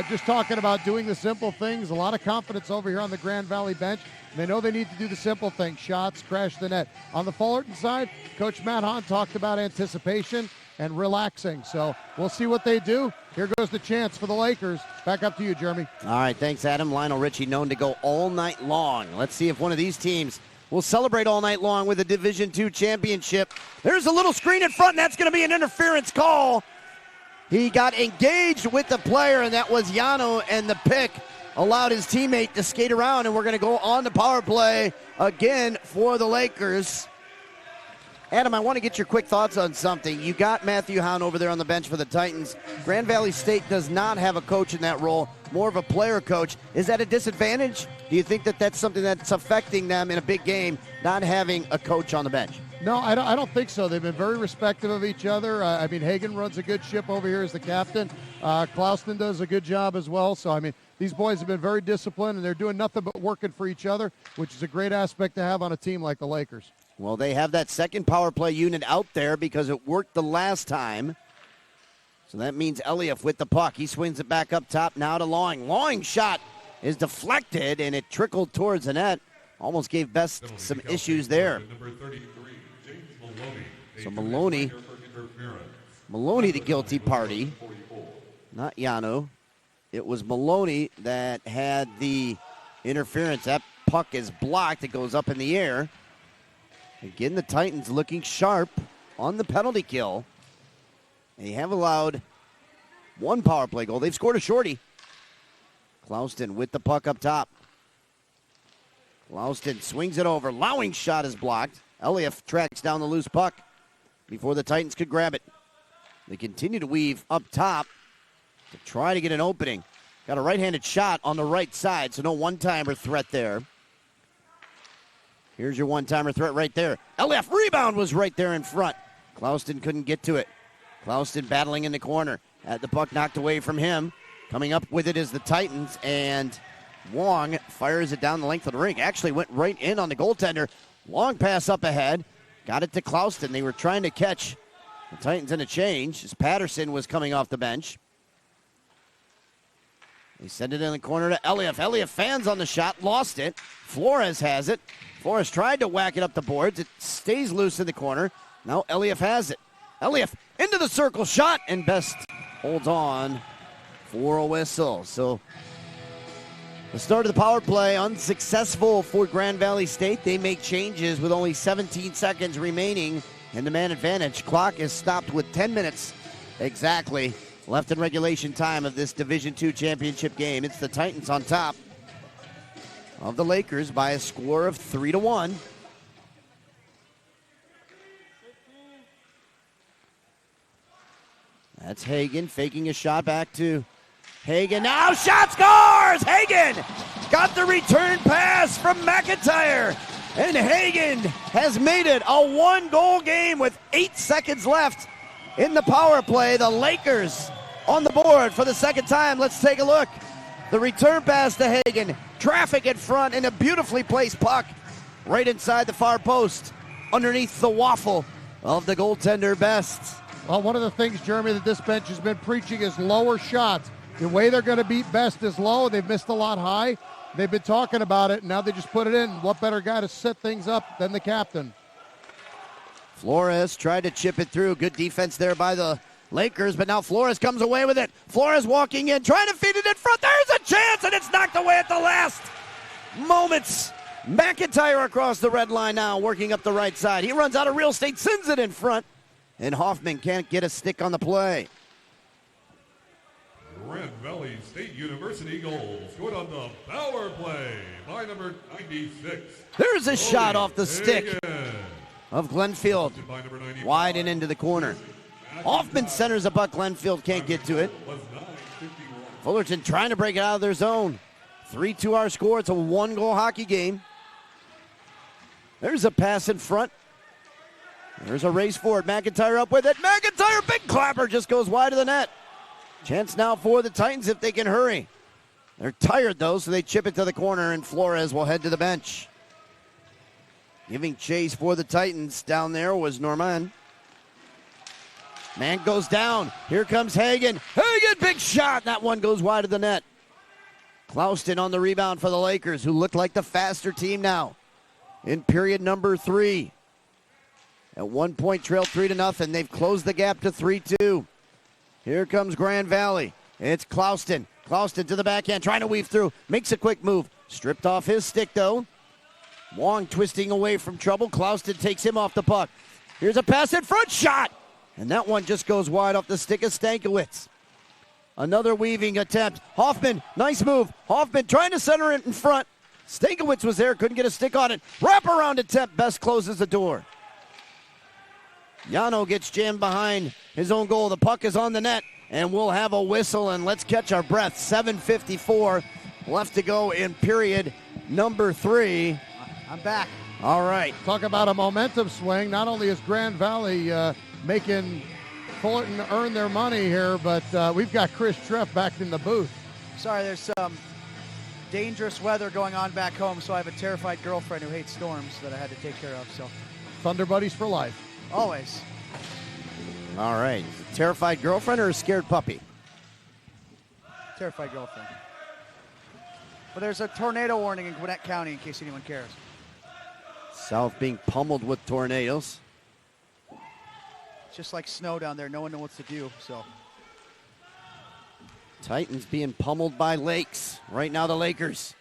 just talking about doing the simple things. A lot of confidence over here on the Grand Valley bench. They know they need to do the simple things, shots, crash the net. On the Fullerton side, Coach Matt Hahn talked about anticipation. and relaxing. So we'll see what they do. Here goes the chance for the Lakers. Back up to you, Jeremy.
All right, thanks, Adam. Lionel Richie known to go all night long. Let's see if one of these teams will celebrate all night long with a Division II championship. There's a little screen in front, and that's going to be an interference call. He got engaged with the player, and that was Yano, and the pick allowed his teammate to skate around, and we're going to go on the power play again for the Lakers. Adam, I want to get your quick thoughts on something. You got Matthew Hahn over there on the bench for the Titans. Grand Valley State does not have a coach in that role, more of a player coach. Is that a disadvantage? Do you think that that's something that's affecting them in a big game, not having a coach on the bench?
No, I don't think so. They've been very respectful of each other. I mean, Hagan runs a good ship over here as the captain. Klauston does a good job as well. So, I mean, these boys have been very disciplined, and they're doing nothing but working for each other, which is a great aspect to have on a team like the Lakers.
Well, they have that second power play unit out there because it worked the last time. So that means Elliott with the puck. He swings it back up top now to Lawing. Lawing's shot is deflected, and it trickled towards the net. Almost gave Best some issues there. So Maloney the guilty party, not Yano. It was Maloney that had the interference. That puck is blocked. It goes up in the air. Again, the Titans looking sharp on the penalty kill. They have allowed one power play goal. They've scored a shorty. Klauston with the puck up top. Klauston swings it over. Lowing's shot is blocked. Elliott tracks down the loose puck before the Titans could grab it. They continue to weave up top to try to get an opening. Got a right-handed shot on the right side, so no one-timer threat there. Here's your one-timer threat right there. LF rebound was right there in front. Klauston couldn't get to it. Klauston battling in the corner. Had the puck knocked away from him. Coming up with it is the Titans, and Wong fires it down the length of the rink. Actually went right in on the goaltender. Long pass up ahead. Got it to Klauston. They were trying to catch the Titans in a change as Patterson was coming off the bench. They send it in the corner to Elliott. Elliott fans on the shot, lost it. Flores has it. Flores tried to whack it up the boards. It stays loose in the corner. Now Elliott has it. Elliott into the circle, shot, and Best holds on for a whistle. So the start of the power play unsuccessful for Grand Valley State. They make changes with only 17 seconds remaining in the man advantage. Clock is stopped with 10 minutes exactly left in regulation time of this Division II championship game. It's the Titans on top of the Lakers by a score of 3-1. That's Hagan faking a shot back to Hagan. Now shot scores! Hagan got the return pass from McIntyre. And Hagan has made it a one-goal game with 8 seconds left in the power play. The Lakers on the board for the second time. Let's take a look. The return pass to Hagan. Traffic in front and a beautifully placed puck right inside the far post underneath the waffle of the goaltender Best.
Well, one of the things, Jeremy, that this bench has been preaching is lower shots. The way they're going to beat Best is low. They've missed a lot high. They've been talking about it, and now they just put it in. What better guy to set things up than the captain?
Flores tried to chip it through. Good defense there by the Lakers, but now Flores comes away with it. Flores walking in, trying to feed it in front. There's a chance, and it's knocked away at the last moments. McIntyre across the red line now, working up the right side. He runs out of real estate, sends it in front, and Hoffman can't get a stick on the play.
Grand Valley State University goals scored on the power play by number 96.
There's a shot off the stick
Hagan.
of Glenfield,
By number 95.
wide and into the corner. Hoffman centers a puck. Glenfield can't get to it.
Was 9:51.
Fullerton trying to break it out of their zone. 3-2 our score. It's a one-goal hockey game. There's a pass in front. There's a race for it. McIntyre up with it. McIntyre, big clapper, just goes wide of the net. Chance now for the Titans if they can hurry. They're tired, though, so they chip it to the corner, and Flores will head to the bench. Giving chase for the Titans down there was Norman. Man goes down. Here comes Hagan. Hagan, big shot. That one goes wide of the net. Klauston on the rebound for the Lakers, who look like the faster team now in period number 3. At one point, trailed 3-0. They've closed the gap to 3-2. Here comes Grand Valley. It's Clouston. Clouston to the backhand, trying to weave through. Makes a quick move. Stripped off his stick, though. Wong twisting away from trouble. Clouston takes him off the puck. Here's a pass in front, shot! And that one just goes wide off the stick of Stankiewicz. Another weaving attempt. Hoffman, nice move. Hoffman trying to center it in front. Stankiewicz was there, couldn't get a stick on it. Wraparound attempt, Best closes the door. Yano gets jammed behind his own goal. The puck is on the net, and we'll have a whistle, and let's catch our breath. 7:54 left to go in period number 3.
I'm back.
All right.
Talk about a momentum swing. Not only is Grand Valley making Fullerton earn their money here, but we've got Chris Treff back in the booth.
Sorry, there's some dangerous weather going on back home, so I have a terrified girlfriend who hates storms that I had to take care of. So
Thunder Buddies for life.
always.
All right. Terrified girlfriend or a scared puppy?
Terrified girlfriend. But there's a tornado warning in Gwinnett County in case anyone cares.
South being pummeled with tornadoes.
It's just like snow down there. No one knows what to do. So
Titans being pummeled by Lakes. Right now the Lakers.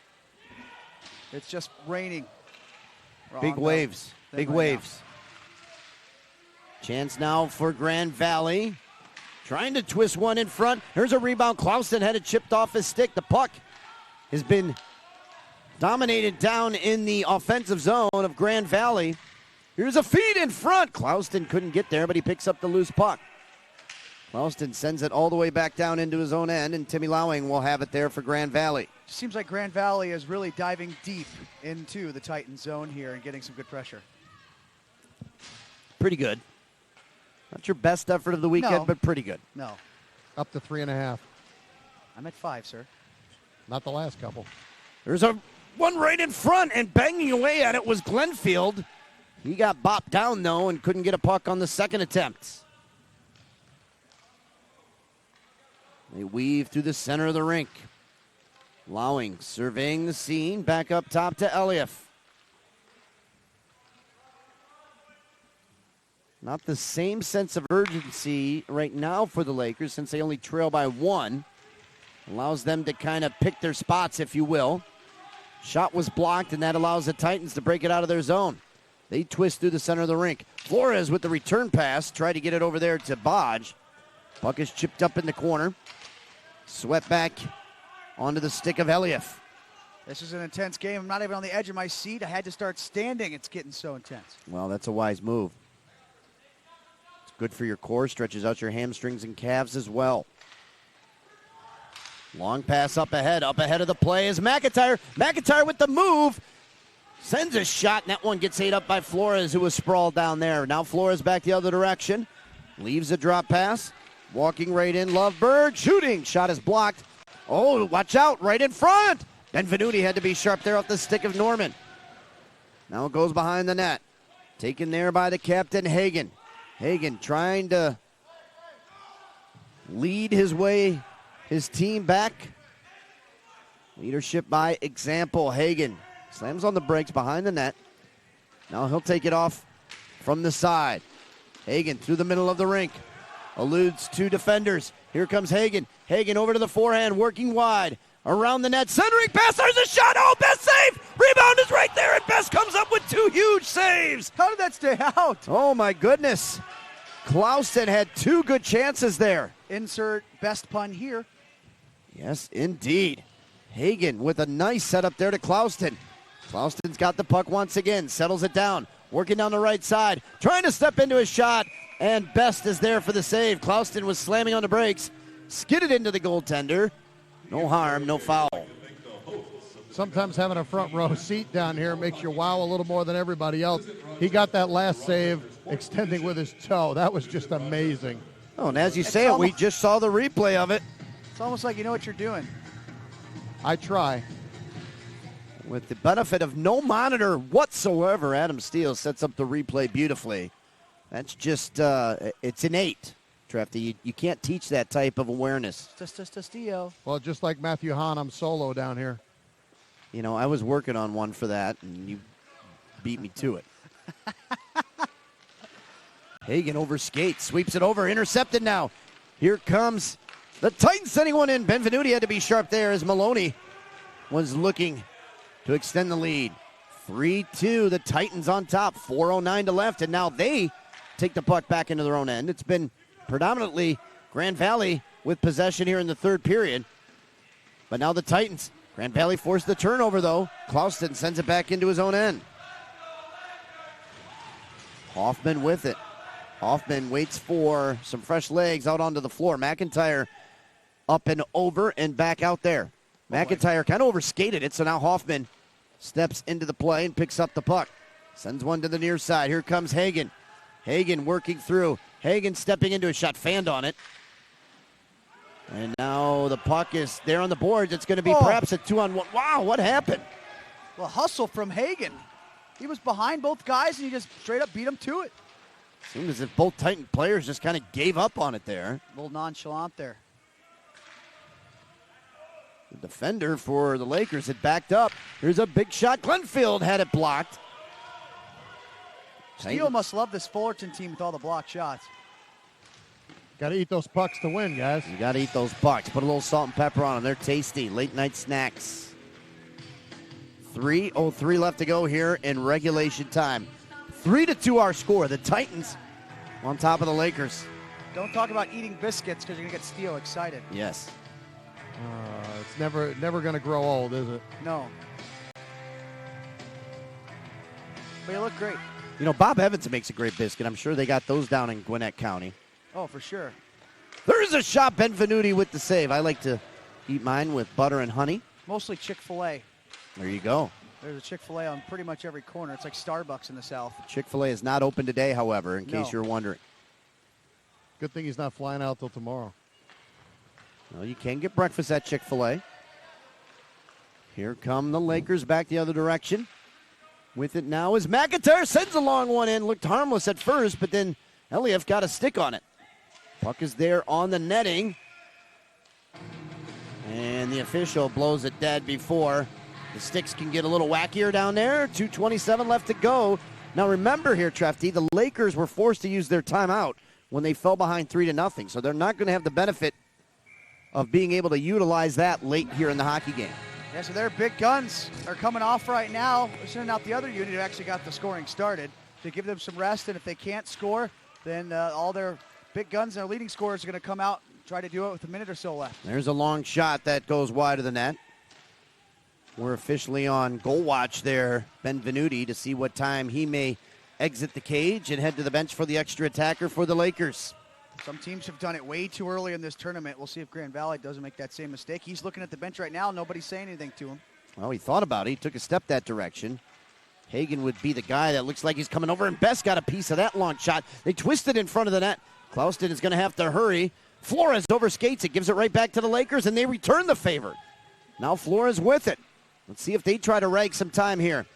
it's just raining.
Big waves. Big
right
waves. Chance now for Grand Valley. Trying to twist one in front. Here's a rebound. Clouston had it chipped off his stick. The puck has been dominated down in the offensive zone of Grand Valley. Here's a feed in front. Clouston couldn't get there, but he picks up the loose puck. Clouston sends it all the way back down into his own end, and Timmy Lowing will have it there for Grand Valley.
Seems like Grand Valley is really diving deep into the Titan zone here and getting some good pressure.
Pretty good. Not your best effort of the weekend,
No.
but pretty good.
No,
Up to 3.5.
I'm at 5, sir.
Not the last couple.
There's a one right in front, and banging away at it was Glenfield. He got bopped down, though, and couldn't get a puck on the second attempt. They weave through the center of the rink. Lowing surveying the scene. Back up top to Elliott. Not the same sense of urgency right now for the Lakers since they only trail by 1. Allows them to kind of pick their spots, if you will. Shot was blocked, and that allows the Titans to break it out of their zone. They twist through the center of the rink. Flores with the return pass. Tried to get it over there to Bodge. Puck is chipped up in the corner. Swept back onto the stick of Elliott.
This is an intense game. I'm not even on the edge of my seat. I had to start standing. It's getting so intense.
Well, that's a wise move. It's good for your core. Stretches out your hamstrings and calves as well. Long pass up ahead. Up ahead of the play is McIntyre. McIntyre with the move. Sends a shot, and that one gets ate up by Flores, who was sprawled down there. Now Flores back the other direction. Leaves a drop pass. Walking right in, Loveberg. Shooting. Shot is blocked. Oh, watch out. Right in front. Benvenuti had to be sharp there off the stick of Norman. Now it goes behind the net. Taken there by the captain, Hagen. Hagen trying to lead his team back. Leadership by example. Hagen slams on the brakes behind the net. Now he'll take it off from the side. Hagen through the middle of the rink. Eludes two defenders. Here comes Hagen. Hagen over to the forehand, working wide. Around the net, centering pass, there's a shot. Oh, Best save! Rebound is right there, and Best comes up with 2 huge saves.
How did that stay out?
Oh, my goodness. Clouston had 2 good chances there.
Insert best pun here.
Yes, indeed. Hagen with a nice setup there to Clouston. Clouston's got the puck once again, settles it down, working down the right side, trying to step into his shot, and Best is there for the save. Clouston was slamming on the brakes, skidded into the goaltender. No harm, no foul.
Sometimes having a front row seat down here makes you wow a little more than everybody else. He got that last save extending with his toe. That was just amazing.
Oh, and as you say it, we just saw the replay of it.
It's almost like you know what you're doing.
I try.
With the benefit of no monitor whatsoever, Adam Steele sets up the replay beautifully. That's just, it's innate, Trefty. You can't teach that type of awareness.
Just Steele.
Well, just like Matthew Hahn, I'm solo down here.
You know, I was working on one for that, and you beat me to it. Hagen over skates, sweeps it over, intercepted now. Here comes the Titans sending one in. Benvenuti had to be sharp there as Maloney was looking to extend the lead. 3-2, the Titans on top, 4:09 to left, and now they take the puck back into their own end. It's been predominantly Grand Valley with possession here in the third period. But now the Titans. Grand Valley forced the turnover, though. Clauston sends it back into his own end. Hoffman with it. Hoffman waits for some fresh legs out onto the floor. McIntyre up and over and back out there. McIntyre kind of overskated it, so now Hoffman steps into the play and picks up the puck. Sends one to the near side. Here comes Hagen. Hagen working through. Hagen stepping into a shot, fanned on it. And now the puck is there on the boards. It's going to be perhaps a 2-on-1. Wow, what happened?
Well, hustle from Hagen. He was behind both guys, and he just straight up beat him to it.
Seemed as if both Titan players just kind of gave up on it there.
A little nonchalant there.
The defender for the Lakers had backed up. Here's a big shot. Glenfield had it blocked.
Steele must love this Fullerton team with all the blocked shots.
Got to eat those pucks to win, guys.
You got to eat those pucks. Put a little salt and pepper on them. They're tasty. Late night snacks. 3:03 left to go here in regulation time. 3-2 our score. The Titans on top of the Lakers.
Don't talk about eating biscuits because you're going to get Steele excited.
Yes.
It's never going to grow old, is it?
No. But you look great.
You know, Bob Evans makes a great biscuit. I'm sure they got those down in Gwinnett County.
Oh, for sure.
There's a shot. Benvenuti with the save. I like to eat mine with butter and honey.
Mostly Chick-fil-A.
There you go.
There's a Chick-fil-A on pretty much every corner. It's like Starbucks in the South.
Chick-fil-A is not open today, however, in case you're wondering.
Good thing he's not flying out till tomorrow.
Well, you can get breakfast at Chick-fil-A. Here come the Lakers back the other direction. With it now is McIntyre. Sends a long one in. Looked harmless at first, but then Elieff got a stick on it. Puck is there on the netting. And the official blows it dead before the sticks can get a little wackier down there. 2:27 left to go. Now remember here, Trefty, the Lakers were forced to use their timeout when they fell behind 3-0. So they're not going to have the benefit of being able to utilize that late here in the hockey game.
Yeah, so their big guns are coming off right now. They're sending out the other unit who actually got the scoring started to give them some rest. And if they can't score, then all their big guns and their leading scorers are going to come out and try to do it with a minute or so left.
There's a long shot that goes wide of the net. We're officially on goal watch there, Benvenuti, to see what time he may exit the cage and head to the bench for the extra attacker for the Lakers.
Some teams have done it way too early in this tournament. We'll see if Grand Valley doesn't make that same mistake. He's looking at the bench right now. Nobody's saying anything to him.
Well, he thought about it. He took a step that direction. Hagen would be the guy that looks like he's coming over, and Best got a piece of that long shot. They twisted in front of the net. Clauston is going to have to hurry. Flores overskates it, gives it right back to the Lakers, and they return the favor. Now Flores with it. Let's see if they try to rag some time here.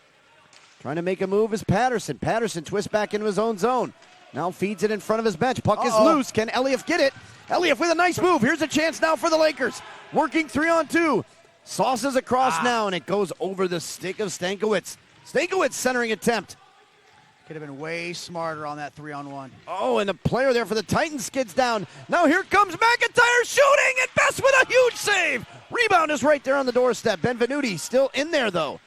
Trying to make a move is Patterson. Patterson twists back into his own zone. Now feeds it in front of his bench. Puck is loose. Can Elieff get it? Elieff with a nice move. Here's a chance now for the Lakers. Working 3-on-2. Sauces across now, and it goes over the stick of Stankiewicz. Stankiewicz centering attempt.
Could have been way smarter on that 3-on-1.
Oh, and the player there for the Titans skids down. Now here comes McIntyre shooting, and Best with a huge save. Rebound is right there on the doorstep. Benvenuti still in there, though.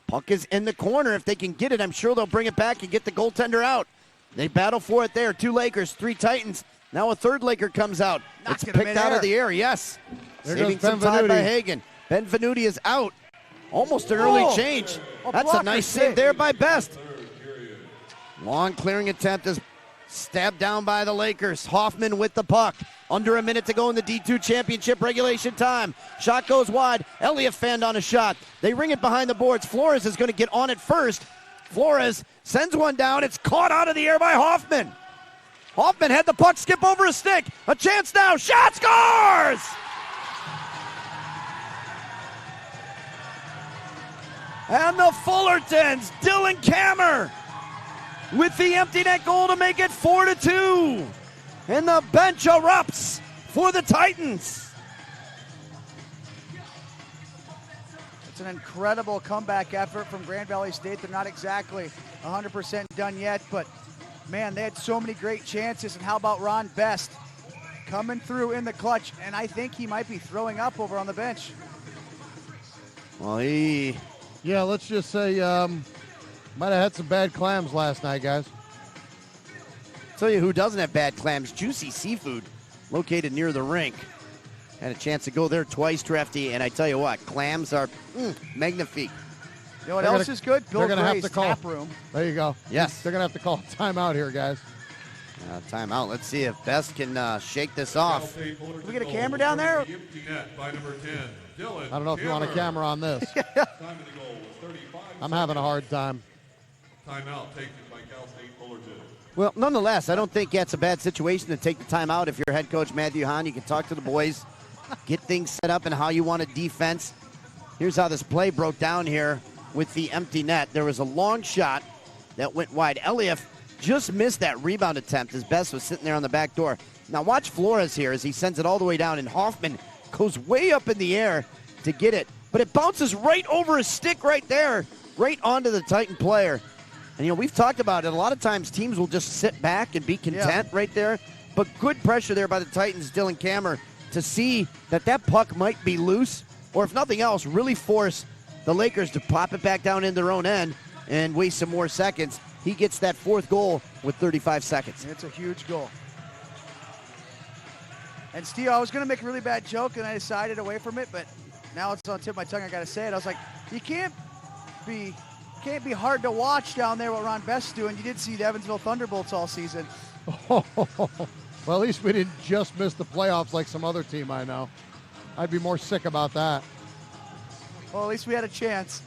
Puck is in the corner. If they can get it, I'm sure they'll bring it back and get the goaltender out. They battle for it there. 2 Lakers, 3 Titans. Now a third Laker comes out. It's picked out of the air, yes.
There
Saving some time by Hagen. Benvenuti is out. Almost an early change. That's a nice save there by Best. Long clearing attempt is stabbed down by the Lakers. Hoffman with the puck. Under a minute to go in the D2 championship regulation time. Shot goes wide. Elieff fanned on a shot. They ring it behind the boards. Flores is going to get on it first. Flores sends one down. It's caught out of the air by Hoffman. Hoffman had the puck skip over a stick. A chance now. Shot scores! And the Fullertons, Dylan Kammer, with the empty net goal to make it 4-2. And the bench erupts for the Titans.
It's an incredible comeback effort from Grand Valley State. They're not exactly 100% done yet, but man, they had so many great chances. And how about Ron Best coming through in the clutch? And I think he might be throwing up over on the bench.
Well,
Yeah, let's just say might have had some bad clams last night, guys.
tell you who doesn't have bad clams, Juicy Seafood, located near the rink. Had a chance to go there twice, Trefty, and I tell you what, clams are magnifique.
You know what else is good? Bill
they're gonna
Gray's
have to call.
Tap Room.
There you go.
Yes.
They're going to have to call a timeout here, guys.
Timeout. Let's see if Best can shake this off.
Can
we get a camera down there?
Empty net by number 10, Dylan
I don't know if you want a camera on this.
Time of the goal was 35
I'm having a hard time.
Timeout taken by Cal State Fullerton.
Well, nonetheless, I don't think that's a bad situation to take the timeout. If you're head coach Matthew Hahn, you can talk to the boys, get things set up and how you want to defense. Here's how this play broke down here with the empty net. There was a long shot that went wide. Elliott just missed that rebound attempt as Best was sitting there on the back door. Now watch Flores here as he sends it all the way down, and Hoffman goes way up in the air to get it. But it bounces right over his stick right there, right onto the Titan player. And, you know, we've talked about it. A lot of times teams will just sit back and be content right there. But good pressure there by the Titans, Dylan Kammer, to see that that puck might be loose, or if nothing else, really force the Lakers to pop it back down in their own end and waste some more seconds. He gets that fourth goal with 35 seconds.
It's a huge goal. And Steve, I was going to make a really bad joke, and I decided away from it, but now it's on the tip of my tongue. I got to say it. I was like, you can't be hard to watch down there what Ron Best's doing. You did see the Evansville Thunderbolts all season.
Well, at least we didn't just miss the playoffs like some other team I know. I'd be more sick about that.
Well, at least we had a chance.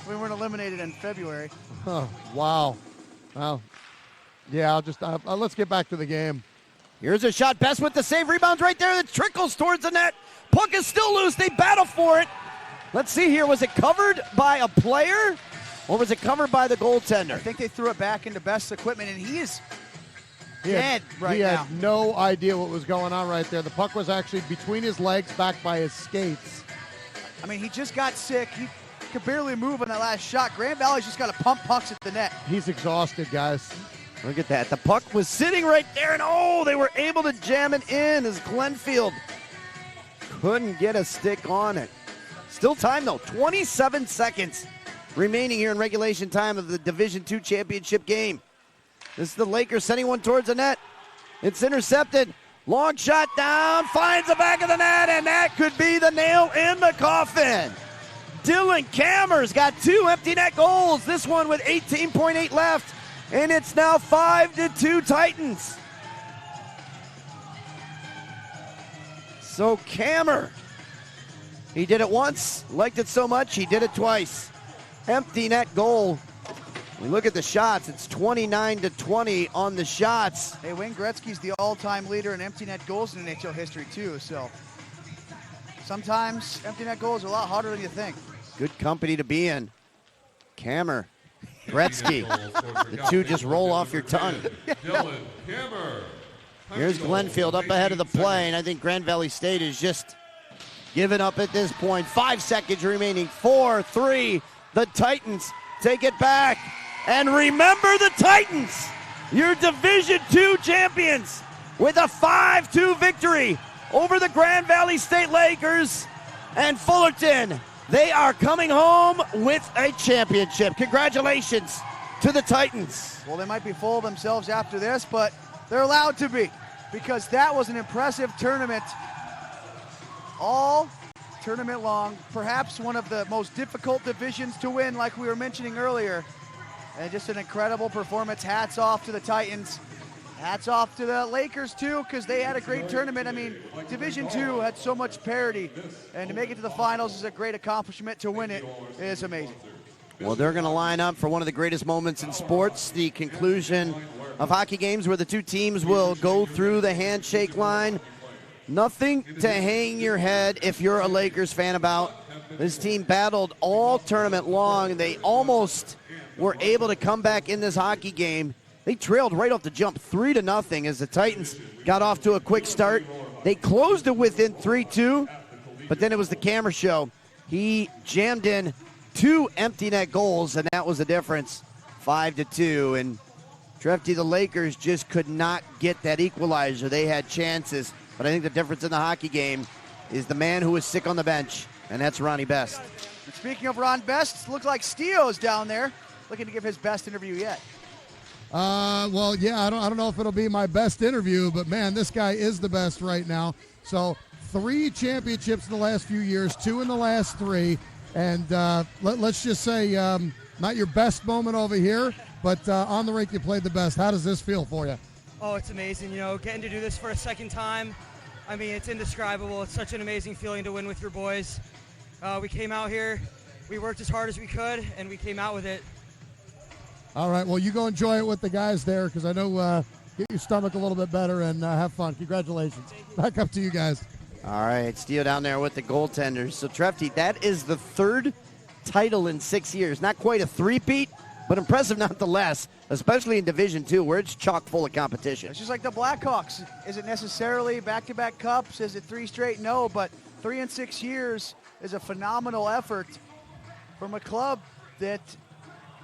We weren't eliminated in February.
Oh, wow. Well, yeah, let's get back to the game.
Here's a shot. Best with the save. Rebounds right there. That trickles towards the net. Puck is still loose. They battle for it. Let's see here. Was it covered by a player or was it covered by the goaltender?
I think they threw it back into Best's equipment, and he is dead right
now. He
now.
had no idea what was going on right there. The puck was actually between his legs, back by his skates.
I mean, he just got sick. He could barely move on that last shot. Grand Valley's just got to pump pucks at the net.
He's exhausted, guys.
Look at that. The puck was sitting right there, and they were able to jam it in as Glenfield couldn't get a stick on it. Still time, though. 27 seconds remaining here in regulation time of the Division II championship game. This is the Lakers sending one towards the net. It's intercepted. Long shot down, finds the back of the net, and that could be the nail in the coffin. Dylan Kammer's got 2 empty net goals. This one with 18.8 left, and it's now 5-2 Titans. So Kammer, he did it once, liked it so much, he did it twice. Empty net goal. We look at the shots. It's 29-20 on the shots.
Hey, Wayne Gretzky's the all-time leader in empty net goals in NHL history, too. So sometimes empty net goals are a lot harder than you think.
Good company to be in. Kammer, Gretzky. The two just roll off your tongue.
Dylan Kammer.
Here's Glenfield up ahead of the play, and I think Grand Valley State is just giving up at this point. 5 seconds remaining. 4, 3. The Titans take it back. And remember the Titans, your Division II champions, with a 5-2 victory over the Grand Valley State Lakers and Fullerton. They are coming home with a championship. Congratulations to the Titans.
Well, they might be full of themselves after this, but they're allowed to be, because that was an impressive tournament all tournament long. Perhaps one of the most difficult divisions to win, like we were mentioning earlier. And just an incredible performance. Hats off to the Titans. Hats off to the Lakers, too, because they had a great tournament. I mean, Division II had so much parity, and to make it to the finals is a great accomplishment. To win it is amazing.
Well, they're going to line up for one of the greatest moments in sports, the conclusion of hockey games where the two teams will go through the handshake line. Nothing to hang your head if you're a Lakers fan about. This team battled all tournament long. They almost were able to come back in this hockey game. They trailed right off the jump 3-0 as the Titans got off to a quick start. They closed it within 3-2, but then it was the Kammer show. He jammed in 2 empty net goals, and that was the difference, 5-2. And Trefty, the Lakers just could not get that equalizer. They had chances, but I think the difference in the hockey game is the man who is sick on the bench, and that's Ronnie Best.
And speaking of Ron Best, looked like Steele's down there, looking to give his best interview yet.
Well, yeah, I don't know if it'll be my best interview, but man, this guy is the best right now. So 3 championships in the last few years, 2 in the last 3, and let's just say not your best moment over here, but on the rink you played the best. How does this feel for you?
Oh, it's amazing. You know, getting to do this for a second time, I mean, it's indescribable. It's such an amazing feeling to win with your boys. We came out here, we worked as hard as we could, and we came out with it.
All right, well, you go enjoy it with the guys there, because I know get your stomach a little bit better and have fun. Congratulations. Back up to you guys.
All right, Steele down there with the goaltenders. So, Trefty, that is the 3rd title in 6 years. Not quite a three-peat, but impressive nonetheless, especially in Division II, where it's chock full of competition.
It's just like the Blackhawks. Is it necessarily back-to-back cups? Is it 3 straight? No, but 3 in 6 years is a phenomenal effort from a club that,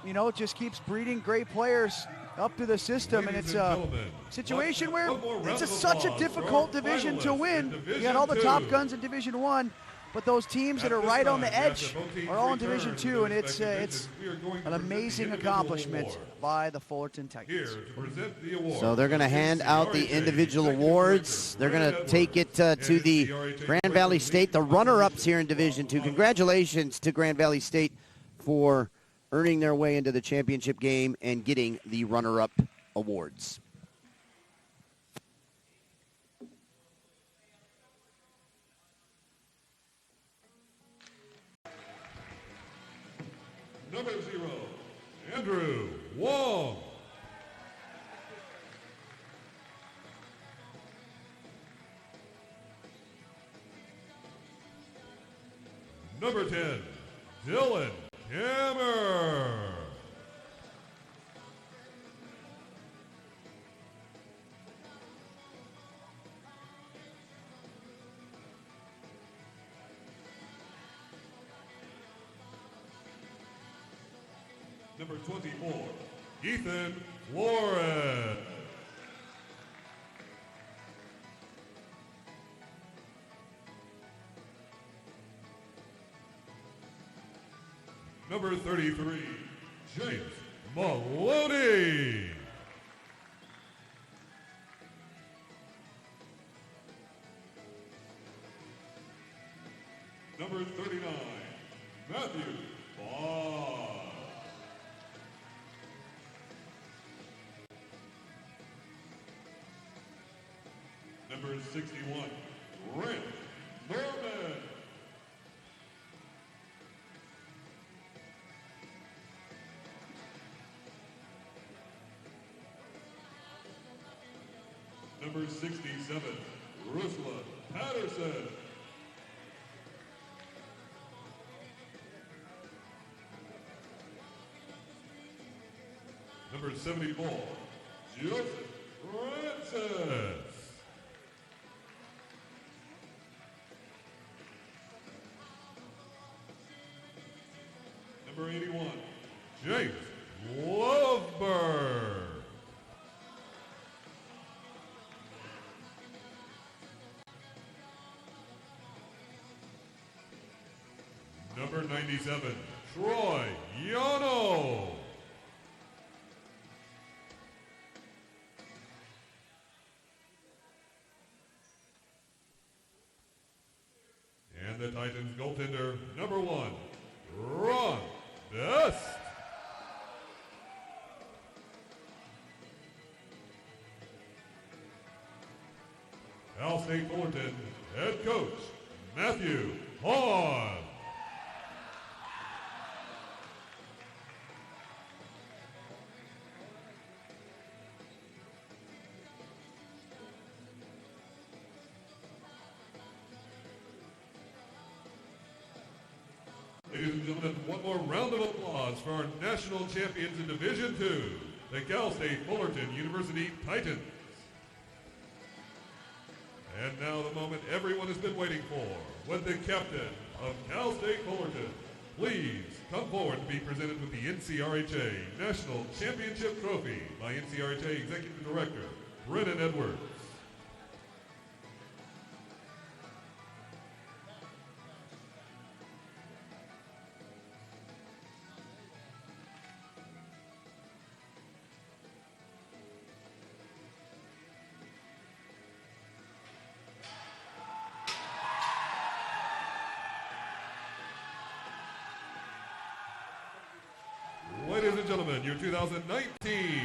you know, just keeps breeding great players up to the system, and it's a situation where it's such a difficult division to win. You got all the top guns in Division I, but those teams that are right on the edge are all in Division II, and it's an amazing accomplishment by the Fullerton Titans.
So they're going to hand out the individual awards. They're going to take it to the Grand Valley State, the runner-ups here in Division II. Congratulations to Grand Valley State for earning their way into the championship game and getting the runner-up awards.
Number 0, Andrew Wong. Number 10, Dylan Hammer. Number 24, Ethan Flores. Number 33, James Maloney. Number 39, Matthew Bond. Number 61, Brent Norman. Number 67, Rusla Patterson. Number 74, Joseph Francis. Number 81, James Loveberg. Number 97, Troy Yano. And the Titans goaltender, number 1, Ron Best. Cal State Fullerton head coach, Matthew Hahn. Ladies and gentlemen, one more round of applause for our national champions in Division II, the Cal State Fullerton University Titans. And now the moment everyone has been waiting for, with the captain of Cal State Fullerton. Please come forward to be presented with the NCRHA National Championship Trophy by NCRHA Executive Director Brennan Edwards. Ladies and gentlemen, your 2019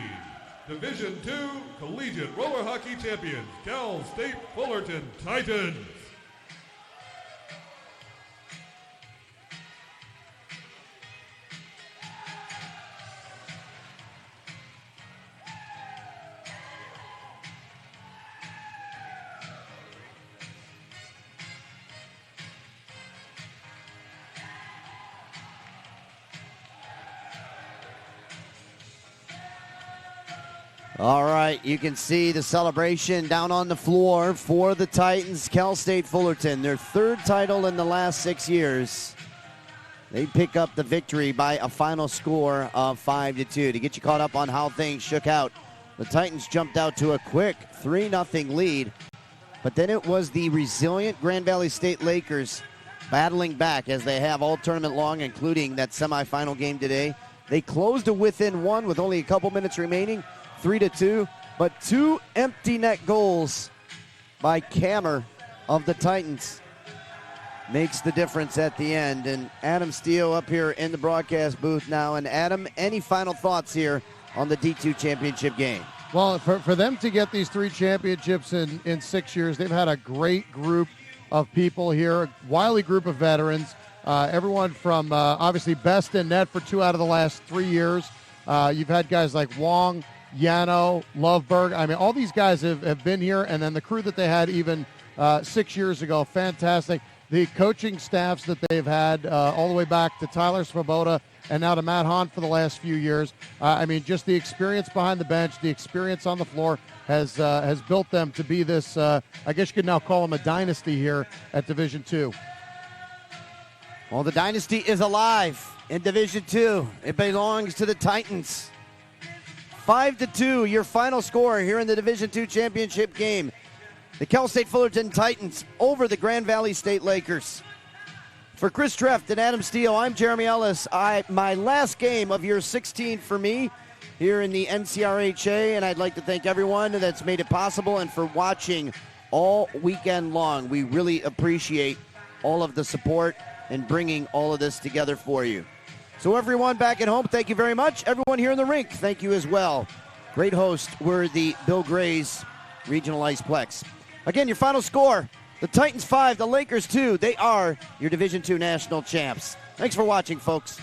Division II Collegiate Roller Hockey Champions, Cal State Fullerton Titans.
All right, you can see the celebration down on the floor for the Titans, Cal State Fullerton, their third title in the last 6 years. They pick up the victory by a final score of 5-2. To get you caught up on how things shook out, the Titans jumped out to a quick 3-0 lead, but then it was the resilient Grand Valley State Lakers battling back as they have all tournament long, including that semifinal game today. They closed to within one with only a couple minutes remaining, 3-2, but two empty net goals by Kammer of the Titans makes the difference at the end. And Adam Steele up here in the broadcast booth now. And Adam, any final thoughts here on the D2 championship game?
Well, for them to get these 3 championships in 6 years, they've had a great group of people here, a wily group of veterans. Everyone from obviously best in net for 2 out of the last 3 years. You've had guys like Wong, Yano, Loveberg. I mean, all these guys have been here, and then the crew that they had even 6 years ago, fantastic. The coaching staffs that they've had all the way back to Tyler Svoboda and now to Matt Hahn for the last few years. I mean, just the experience behind the bench, the experience on the floor has built them to be this, I guess you could now call them a dynasty here at Division II.
Well, the dynasty is alive in Division II. It belongs to the Titans. 5-2, your final score here in the Division II championship game. The Cal State Fullerton Titans over the Grand Valley State Lakers. For Chris Treft and Adam Steele, I'm Jeremy Ellis. My last game of year 16 for me here in the NCRHA, and I'd like to thank everyone that's made it possible and for watching all weekend long. We really appreciate all of the support and bringing all of this together for you. So everyone back at home, thank you very much. Everyone here in the rink, thank you as well. Great host were the Bill Gray's Regional Iceplex. Again, your final score, the Titans 5, the Lakers 2. They are your Division II national champs. Thanks for watching, folks.